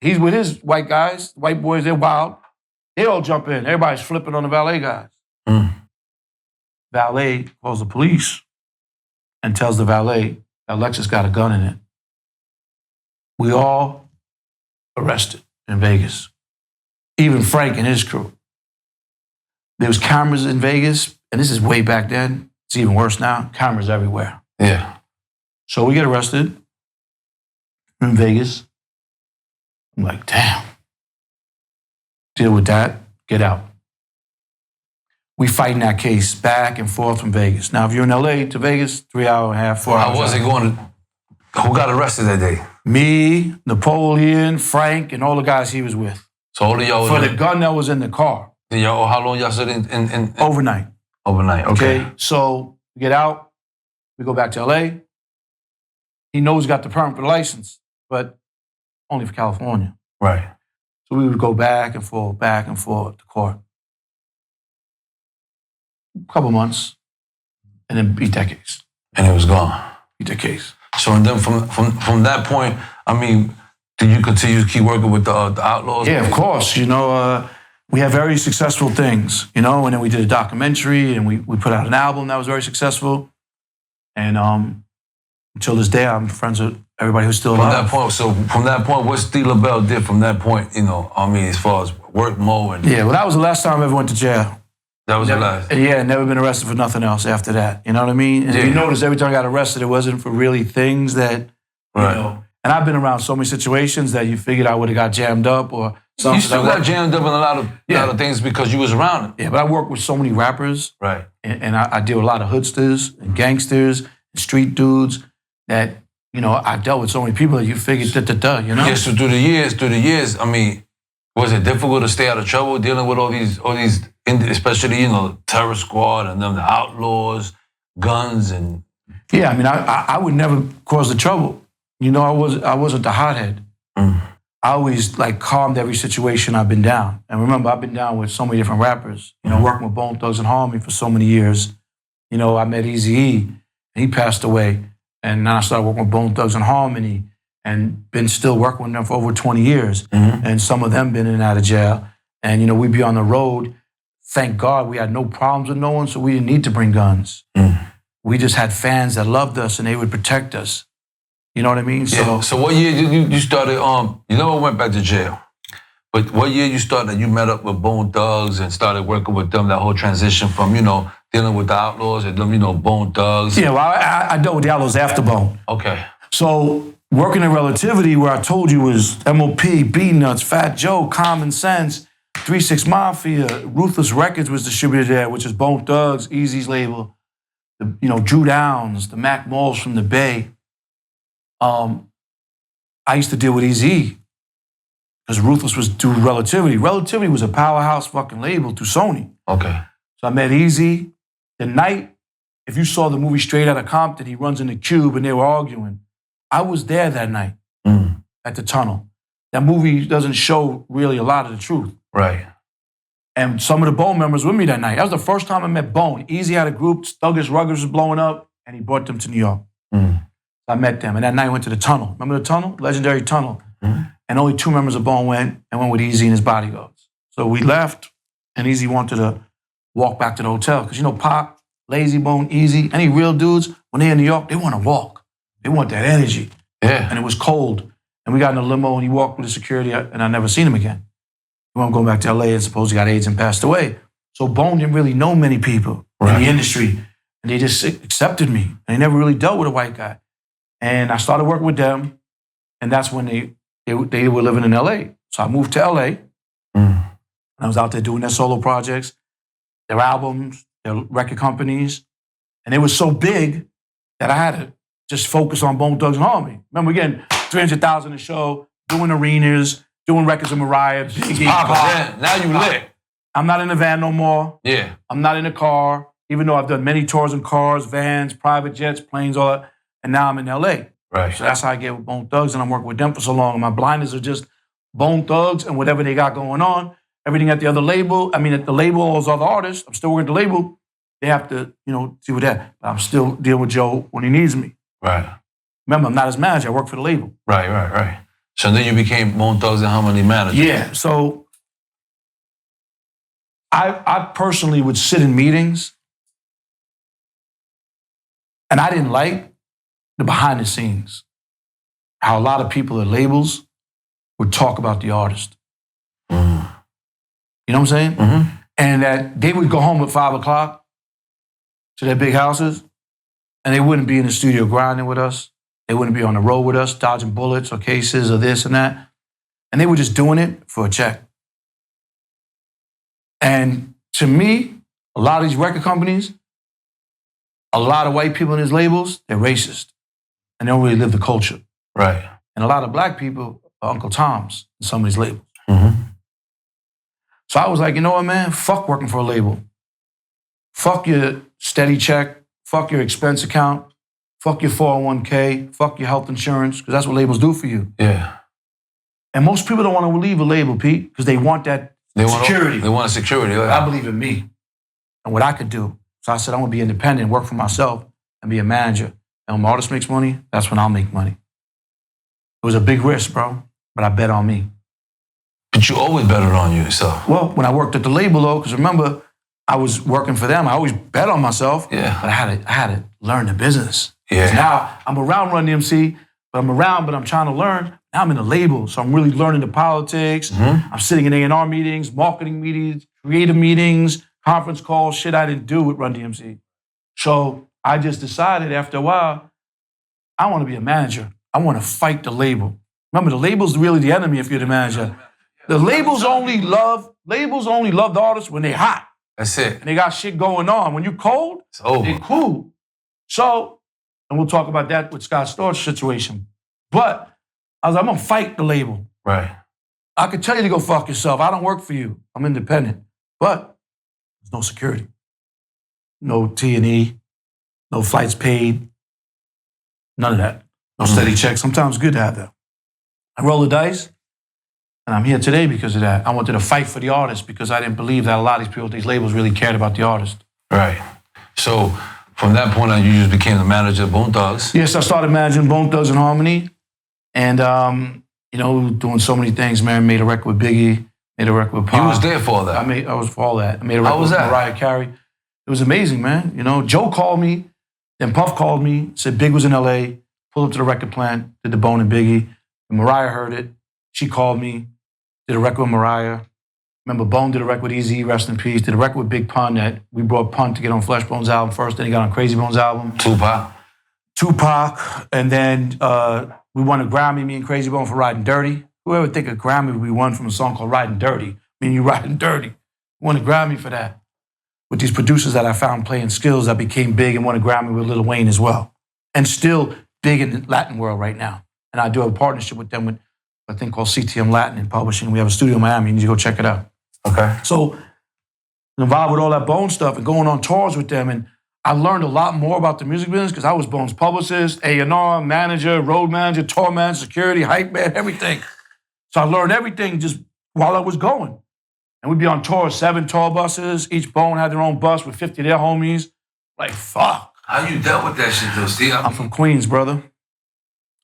He's with his white guys. White boys, they're wild. They all jump in. Everybody's flipping on the valet guys. Mm. Valet calls the police and tells the valet that Lexus got a gun in it. We all arrested in Vegas. Even Frank and his crew. There was cameras in Vegas, and this is way back then. It's even worse now. Cameras everywhere. Yeah. So we get arrested in Vegas. I'm like, damn. Deal with that, get out. We fighting that case back and forth from Vegas. Now, if you're in LA to Vegas, 3 hour and a half, 4 hours. I wasn't going to, who got arrested that day? Me, Napoleon, Frank, and all the guys he was with. So all of y'all For the gun that was in the car. How long y'all stood in Overnight. Overnight, okay. So we get out, we go back to LA. He knows he got the permit for the license, but only for California. Right. So we would go back and forth to court. A couple months, and then beat that case. And it was gone. Beat that case. So and then from that point, I mean, did you continue to keep working with the Outlaws? Yeah, of course. You know, we had very successful things, you know, and then we did a documentary and we put out an album that was very successful. And until this day, I'm friends with everybody who's still alive. From that point, what Steve Lobel did from that point, you know, I mean, as far as work more and... Yeah, well, that was the last time I ever went to jail. That was the last? Yeah, never been arrested for nothing else after that. You know what I mean? And you notice every time I got arrested, it wasn't for really things that, you know... And I've been around so many situations that you figured I would have got jammed up or something. You still got jammed up in a lot of things because you was around them. Yeah, but I work with so many rappers. Right. And I deal with a lot of hoodsters and gangsters and street dudes that, you know, I dealt with so many people that you figured, you know? Yeah, so through the years, I mean, was it difficult to stay out of trouble dealing with all these, especially, you know, Terror Squad and them, the Outlaws, guns and... Yeah, I mean, I would never cause the trouble. You know, I wasn't the hothead. Mm. I always like calmed every situation I've been down. And remember, I've been down with so many different rappers. You know, working with Bone Thugs and Harmony for so many years. You know, I met Eazy-E, and he passed away. And then I started working with Bone Thugs and Harmony, and been still working with them for over 20 years. Mm-hmm. And some of them been in and out of jail. And you know, we'd be on the road. Thank God we had no problems with no one, so we didn't need to bring guns. Mm. We just had fans that loved us, and they would protect us. You know what I mean? Yeah. So what year you started, you never went back to jail, but what year you started, you met up with Bone Thugs and started working with them, that whole transition from, you know, dealing with the Outlaws and them, you know, Bone Thugs? Yeah, well, I dealt with the Outlaws after Bone. Okay. So working in Relativity, where I told you was MOP, B-Nuts, Fat Joe, Common Sense, 3-6 Mafia, Ruthless Records was distributed there, which is Bone Thugs, Easy's label, you know, Drew Downs, the Mac Malls from the Bay. I used to deal with Eazy because Ruthless was through Relativity. Relativity was a powerhouse fucking label through Sony. Okay. So I met Eazy. The night, if you saw the movie Straight Outta Compton, he runs in the Cube and they were arguing. I was there that night at the tunnel. That movie doesn't show really a lot of the truth. Right. And some of the Bone members with me that night. That was the first time I met Bone. Easy had a group, Thuggish Ruggers was blowing up, and he brought them to New York. I met them, and that night I went to the tunnel. Remember the tunnel? Legendary tunnel. And only 2 members of Bone went, and went with Easy and his bodyguards. So we left, and Easy wanted to walk back to the hotel. Because, you know, Pac, Lazy Bone, Easy, any real dudes, when they're in New York, they want to walk. They want that energy. Yeah. And it was cold. And we got in a limo, and he walked with the security, and I never seen him again. He went going back to LA and supposedly got AIDS and passed away. So Bone didn't really know many people in the industry. And they just accepted me. And they never really dealt with a white guy. And I started working with them. And that's when they were living in LA. So I moved to LA. And I was out there doing their solo projects, their albums, their record companies. And they were so big that I had to just focus on Bone Thugs and Harmony. Remember, again, 300,000 a show, doing arenas, doing records with Mariah, Biggie. Now you lit. I'm not in the van no more. Yeah. I'm not in the car, even though I've done many tours in cars, vans, private jets, planes, all that. And now I'm in LA. Right. So that's how I get with Bone Thugs, and I'm working with them for so long. And my blinders are just Bone Thugs and whatever they got going on. Everything at the other label, at the label, all those other artists, I'm still working at the label. They have to, deal with that. But I'm still dealing with Joe when he needs me. Right. Remember, I'm not his manager. I work for the label. Right. So then you became Bone Thugs and Harmony manager. Yeah. So I personally would sit in meetings, and I didn't like the behind the scenes. How a lot of people at labels would talk about the artist. You know what I'm saying? And that they would go home at 5 o'clock to their big houses, and they wouldn't be in the studio grinding with us. They wouldn't be on the road with us, dodging bullets or cases or this and that. And they were just doing it for a check. And to me, a lot of these record companies, a lot of white people in these labels, they're racist. And they don't really live the culture. Right. And a lot of black people are Uncle Toms in some of these labels. So I was like, you know what, man? Fuck working for a label. Fuck your steady check. Fuck your expense account. Fuck your 401k. Fuck your health insurance, because that's what labels do for you. Yeah. And most people don't want to leave a label, Pete, because they want that security. They want a security. I believe in me and what I could do. So I said, I'm going to be independent, work for myself, and be a manager. And when my artist makes money, that's when I'll make money. It was a big risk, bro, but I bet on me. But you always betted on yourself. Well, when I worked at the label, though, because remember, I was working for them. I always bet on myself. Yeah. But I had to learn the business. Yeah. Now I'm around Run DMC, but I'm trying to learn. Now I'm in the label, so I'm really learning the politics. I'm sitting in A&R meetings, marketing meetings, creative meetings, conference calls, shit I didn't do with Run DMC. So I just decided after a while, I want to be a manager. I want to fight the label. Remember, the label's really the enemy if you're the manager. The labels only love the artists when they're hot. That's it. And they got shit going on. When you cold, it's over. They're cool. So, and we'll talk about that with Scott Storch's situation. But I was like, I'm gonna fight the label. Right. I could tell you to go fuck yourself. I don't work for you. I'm independent. But there's no security. No T&E, no flights paid, none of that. No steady check. Sometimes it's good to have that. I roll the dice. And I'm here today because of that. I wanted to fight for the artist because I didn't believe that a lot of these people at these labels really cared about the artist. Right. So from that point on, you just became the manager of Bone Thugs? Yes, I started managing Bone Thugs and Harmony. And, doing so many things, man. Made a record with Biggie, made a record with Pac. You was there for all that? I was for all that. I made a record with Mariah Carey. It was amazing, man. Joe called me, then Puff called me, said Big was in LA, pulled up to the record plant, did the Bone and Biggie. And Mariah heard it. She called me. Did a record with Mariah. Remember, Bone did a record with Eazy, rest in peace. Did a record with Big Pun that we brought Pun to get on Flesh Bones album first, then he got on Crazy Bones album. Tupac. And then we won a Grammy, me and Crazy Bone, for Riding Dirty. Whoever think a Grammy we won from a song called Riding Dirty? Me and you riding dirty. Won a Grammy for that. With these producers that I found playing skills that became big, and won a Grammy with Lil Wayne as well. And still big in the Latin world right now. And I do have a partnership with them with a thing called CTM Latin in publishing. We have a studio in Miami. You need to go check it out. Okay. So involved with all that Bone stuff and going on tours with them. And I learned a lot more about the music business because I was Bone's publicist, A&R, manager, road manager, tour manager, security, hype man, everything. So I learned everything just while I was going. And we'd be on tour, 7 tour buses. Each Bone had their own bus with 50 of their homies. Like, fuck. How you dealt with that shit, though, Steve? I'm from Queens, brother.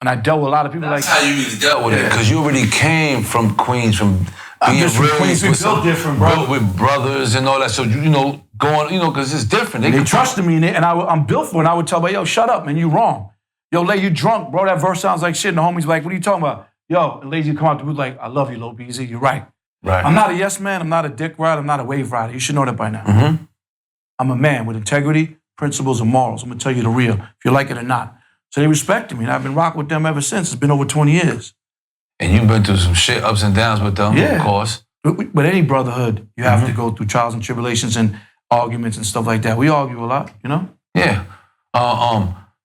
And I dealt with a lot of people That's like... how you really dealt with it, because you already came from Queens, from being just from Queens. We built different, bro. Built with brothers and all that. So, going, because it's different. They trusted me, and I'm built for it. And I would tell them, yo, shut up, man, you wrong. Yo, Lay, you drunk, bro. That verse sounds like shit. And the homies like, what are you talking about? Yo, and Lazy come out the booth like, I love you, Lil BZ. You're right. Right. I'm not a yes man. I'm not a dick rider. I'm not a wave rider. You should know that by now. Mm-hmm. I'm a man with integrity, principles, and morals. I'm going to tell you the real, if you like it or not. So they respected me, and I've been rocking with them ever since. It's been over 20 years. And you've been through some shit, ups and downs with them, of course. With any brotherhood, you have to go through trials and tribulations and arguments and stuff like that. We argue a lot, Yeah.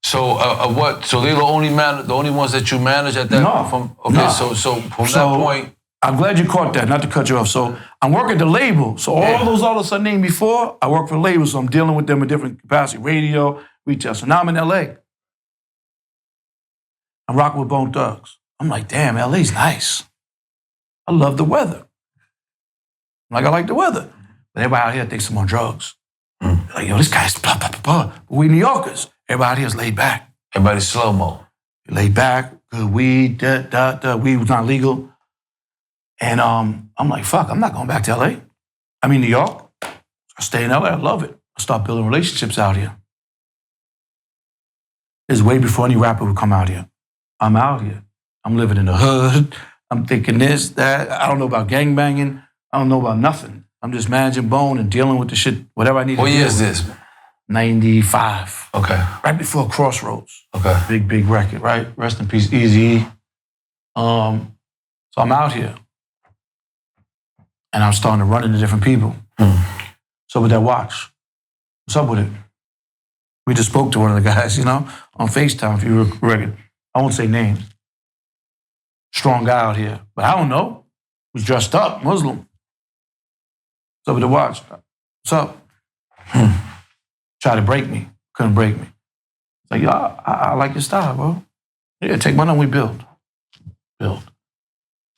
So what? So they're the only ones that you manage at that? So from that point. I'm glad you caught that, not to cut you off. So I'm working the label. So all those artists I named before, I work for labels, so I'm dealing with them in different capacity, radio, retail. So now I'm in LA. I'm rocking with Bone Thugs. I'm like, damn, LA's nice. I love the weather. I like the weather. But everybody out here thinks I'm on drugs. Like, yo, this guy's blah, blah, blah, blah. But we New Yorkers. Everybody out here is laid back. Everybody's slow-mo. Laid back, good weed, weed was not legal. And I'm like, fuck, I'm not going back to LA. I'm in New York. I stay in LA, I love it. I start building relationships out here. It's way before any rapper would come out here. I'm out here. I'm living in the hood. I'm thinking this, that. I don't know about gangbanging. I don't know about nothing. I'm just managing Bone and dealing with the shit, whatever I need to do. What year is this? 95. Okay. Right before Crossroads. Okay. Big record, right? Rest in peace, Easy. So I'm out here. And I'm starting to run into different people. So with that watch, what's up with it? We just spoke to one of the guys, on FaceTime, if you reckon. I won't say names. Strong guy out here. But I don't know. He was dressed up, Muslim. What's up with the watch? What's up? Tried to break me. Couldn't break me. It's like, yo, I like your style, bro. Yeah, take my number, we build.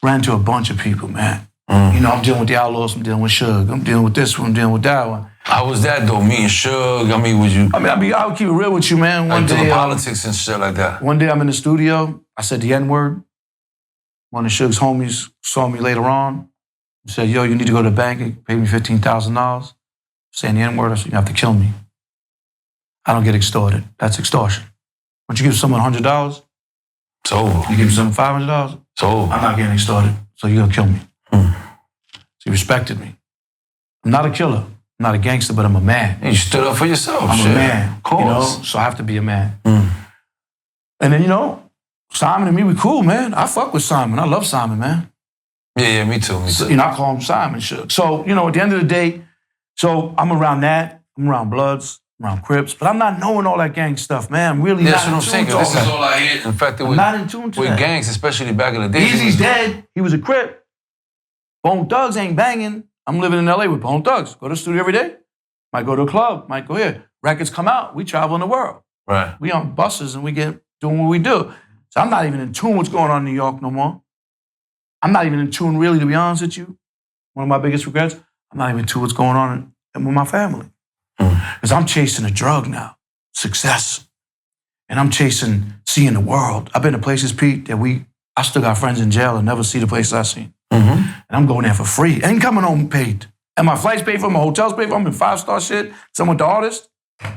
Ran into a bunch of people, man. I'm dealing with the Outlaws, I'm dealing with Suge, I'm dealing with this one, I'm dealing with that one. How was that, though? Me and Suge, would you... I would keep it real with you, man. One day... politics and shit like that. One day I'm in the studio, I said the N-word. One of Suge's homies saw me later on. He said, yo, you need to go to the bank and pay me $15,000. Saying the N-word, I said, you have to kill me. I don't get extorted. That's extortion. Once you give someone $100, it's over. You give someone $500, it's over. I'm not getting extorted, so you're gonna kill me. So he respected me. I'm not a killer. I'm not a gangster, but I'm a man. You stood up for yourself. I'm a man. Of course. So I have to be a man. And then, Simon and me, we cool, man. I fuck with Simon. I love Simon, man. Yeah, me too. So, I call him Simon. So, at the end of the day, so I'm around that. I'm around Bloods, I'm around Crips, but I'm not knowing all that gang stuff, man. I'm really not in tune to all this that. is all I hear. In fact, I'm not in tune to with that. gangs, especially back in the day. Easy's dead. He was a Crip. Bone Thugs ain't banging. I'm living in LA with Bone Thugs. Go to the studio every day. Might go to a club. Might go here. Records come out. We travel in the world. Right. We on buses and we get doing what we do. So I'm not even in tune what's going on in New York no more. I'm not even in tune really, to be honest with you. One of my biggest regrets, I'm not even in tune what's going on with my family. Because I'm chasing a drug now, success. And I'm chasing seeing the world. I've been to places, Pete, that I still got friends in jail and never see the places I've seen. And I'm going there for free. Ain't coming home paid. And my flights paid for, my hotels paid for, I'm in 5-star shit. Some with the artist. And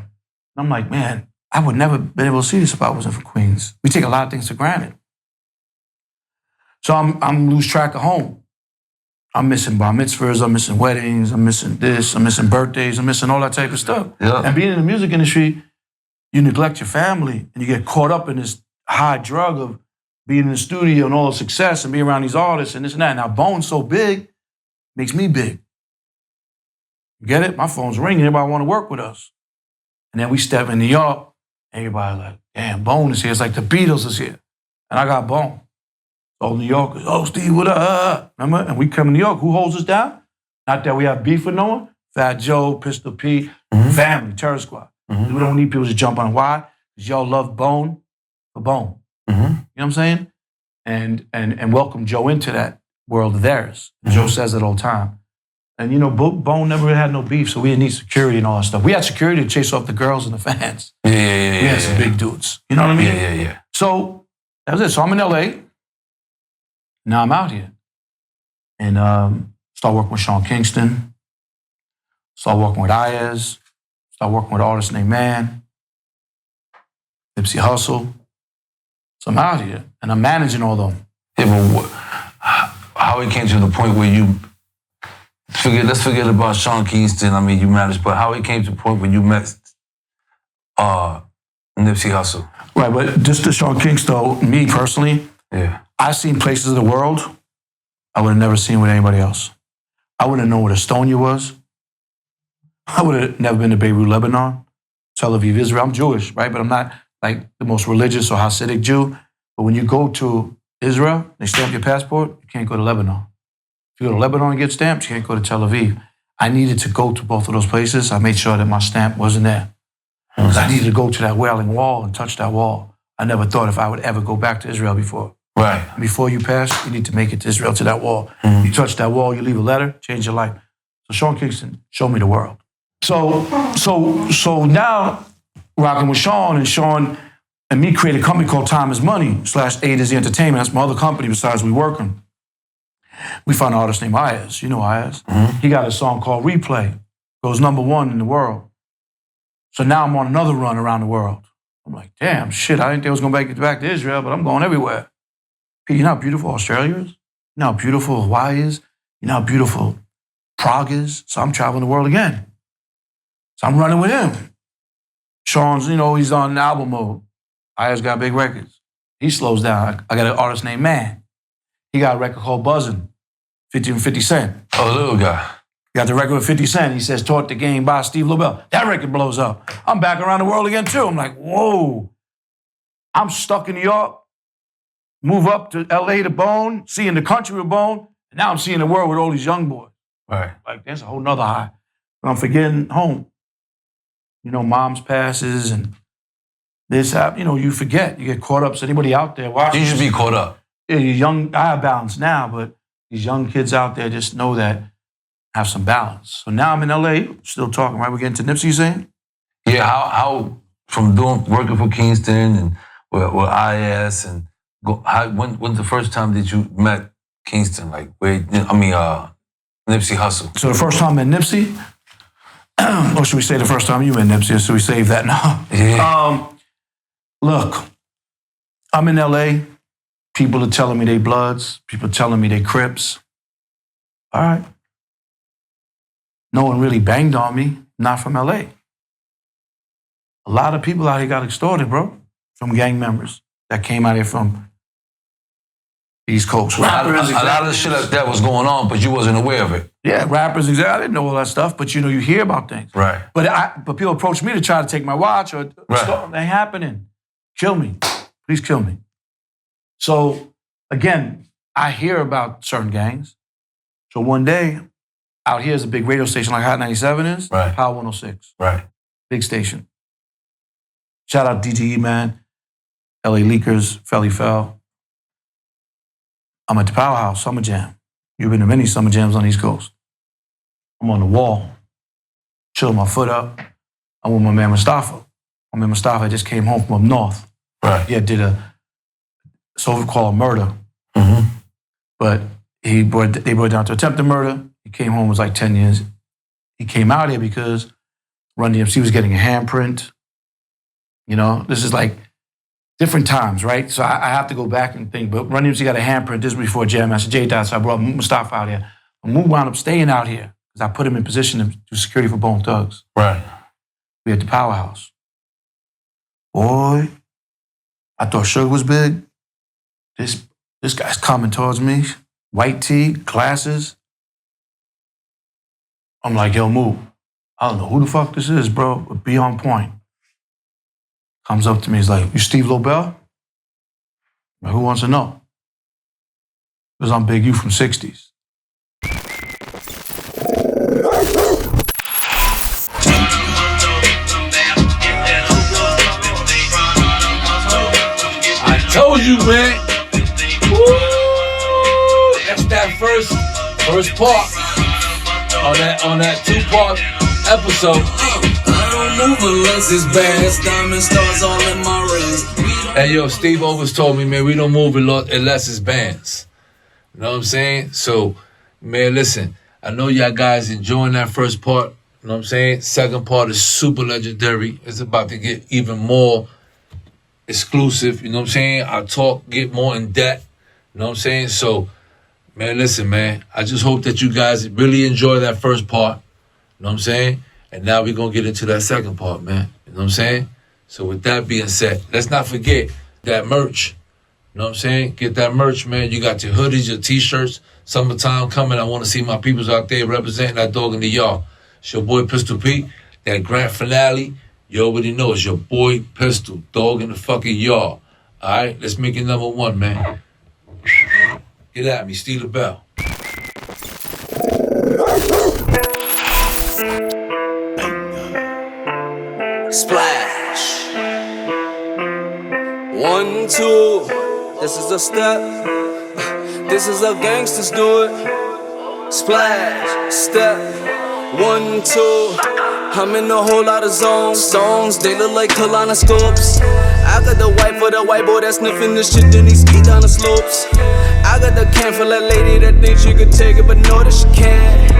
I'm like, man, I would never been able to see this if I wasn't from Queens. We take a lot of things for granted. So I'm lose track of home. I'm missing bar mitzvahs, I'm missing weddings, I'm missing this, I'm missing birthdays, I'm missing all that type of stuff. Yeah. And being in the music industry, you neglect your family and you get caught up in this high drug of being in the studio and all the success and being around these artists and this and that. Now, Bone's so big, makes me big. You get it? My phone's ringing, everybody want to work with us. And then we step in New York, everybody like, damn, Bone is here. It's like the Beatles is here. And I got Bone. All New Yorkers, oh, Steve, what up? Remember? And we come to New York. Who holds us down? Not that we have beef with no one. Fat Joe, Pistol Pete, family, Terror Squad. We don't need people to jump on. Why? Because y'all love Bone for Bone. You know what I'm saying? And welcome Joe into that world of theirs. Joe says it all the time. And you know, Bone never had no beef, so we didn't need security and all that stuff. We had security to chase off the girls and the fans. Yeah. We had some big dudes. You know what I mean? Yeah. So that was it. So I'm in LA. Now I'm out here. And start working with Sean Kingston. Start working with Ayaz. Start working with artists named Man. Nipsey Hussle. So I'm out here. And I'm managing all of them. Yeah, but how it came to the point where you... Let's forget about Sean Kingston. I mean, you managed, but how it came to the point when you met Nipsey Hussle. Right, but just to Sean Kingston, me personally, I've seen places of the world I would have never seen with anybody else. I wouldn't know what Estonia was. I would have never been to Beirut, Lebanon, Tel Aviv, Israel. I'm Jewish, right? But I'm not like the most religious or Hasidic Jew. But when you go to Israel, they stamp your passport, you can't go to Lebanon. If you go to Lebanon and get stamped, you can't go to Tel Aviv. I needed to go to both of those places. I made sure that my stamp wasn't there. Because I needed to go to that Wailing Wall and touch that wall. I never thought if I would ever go back to Israel before. Right. Before you pass, you need to make it to Israel, to that wall. You touch that wall, you leave a letter, change your life. So Sean Kingston showed me the world. So now, rocking with Sean and me created a company called Time is Money /A to Z Entertainment. That's my other company besides We Working. We found an artist named Ayaz. You know Ayaz. He got a song called Replay. Goes #1 in the world. So now I'm on another run around the world. I'm like, damn, shit, I didn't think I was going to make it back to Israel, but I'm going everywhere. You know how beautiful Australia is? You know how beautiful Hawaii is? You know how beautiful Prague is? So I'm traveling the world again. So I'm running with him. Sean's, you know, he's on album mode. Ayaz got big records. He slows down. I got an artist named Man. He got a record called Buzzin', 50 and 50 Cent. Oh, the little guy. He got the record with 50 Cent. He says, Taught the Game by Steve Lobel. That record blows up. I'm back around the world again, too. I'm like, whoa. I'm stuck in New York. Move up to LA to Bone, seeing the country with Bone, and now I'm seeing the world with all these young boys. Right. Like, that's a whole nother high. But I'm forgetting home. You know, mom's passes and this happen. You know, you forget. You get caught up. So anybody out there watching? You should be caught up. Yeah, you're young. I have balance now, but these young kids out there just know that have some balance. So now I'm in LA, still talking, right? We're getting to Nipsey, you saying? Yeah, how from working for Kingston and with Ayaz and when's the first time that you met Kingston? Like, Nipsey Hussle. So the first time I met Nipsey, or should we say the first time you met Nipsey, or should we save that now? Yeah. Look, I'm in LA. People are telling me they Bloods. People are telling me they Crips. All right. No one really banged on me, not from LA. A lot of people out here got extorted, bro, from gang members that came out here from East Coast. Rappers, a lot of shit like that was going on, but you wasn't aware of it. Yeah, rappers, exactly. I didn't know all that stuff, but you know, you hear about things. Right. But people approach me to try to take my watch or stuff. That ain't happening. Kill me. Please kill me. So, again, I hear about certain gangs. So one day, out here is a big radio station like Hot 97 is. Right. Power 106. Right. Big station. Shout out DTE, man. LA Leakers, Felly Fell. I'm at the Powerhouse, Summer Jam. You've been to many Summer Jams on the East Coast. I'm on the wall, chilling my foot up. I'm with my man Mustafa. My man Mustafa just came home from up north. Right. Yeah, did a so-called murder. Mm-hmm. But they brought it down to attempted murder. He came home, it was like 10 years. He came out here because Run DMC was getting a handprint. You know, this is like different times, right? So I have to go back and think, but Run DMC got a handprint. This was before Jam Master Jay died, so I brought Mustafa out here. Moon wound up staying out here because I put him in position to do security for Bone Thugs. Right. We at the Powerhouse. Boy, I thought Suge was big. This guy's coming towards me. White tee, glasses. I'm like, yo, move. I don't know who the fuck this is, bro, but be on point. Comes up to me, he's like, you Steve Lobel? Like, who wants to know? Because I'm Big U from 60s. I told you, man. Woo! That's that first part. on that 2-part episode. I don't move unless it's bad. Diamond stars all in my ring. Hey, yo, Steve always told me, man, we don't move unless it's bands. You know what I'm saying? So, man, listen, I know y'all guys enjoying that first part. You know what I'm saying? Second part is super legendary. It's about to get even more exclusive. You know what I'm saying? Our talk get more in depth. You know what I'm saying? So, man, listen, man. I just hope that you guys really enjoy that first part. You know what I'm saying? And now we're going to get into that second part, man. You know what I'm saying? So with that being said, let's not forget that merch. You know what I'm saying? Get that merch, man. You got your hoodies, your T-shirts. Summertime coming. I want to see my peoples out there representing that dog in the yard. It's your boy Pistol Pete. That grand finale, you already know. It's your boy Pistol, dog in the fucking yard. All right? Let's make it number one, man. Get at me, Steve Lobel. Splash. 1, 2. This is a step. This is how gangsters do it. Splash. Step. 1, 2. I'm in a whole lot of songs. They look like colonoscopes. I got the white for the white boy that's sniffing the shit, then he ski down the slopes. I got the can for that lady that thinks she could take it, but know that she can't.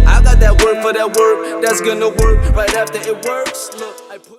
I got that work for that work that's gonna work right after it works. Look, I put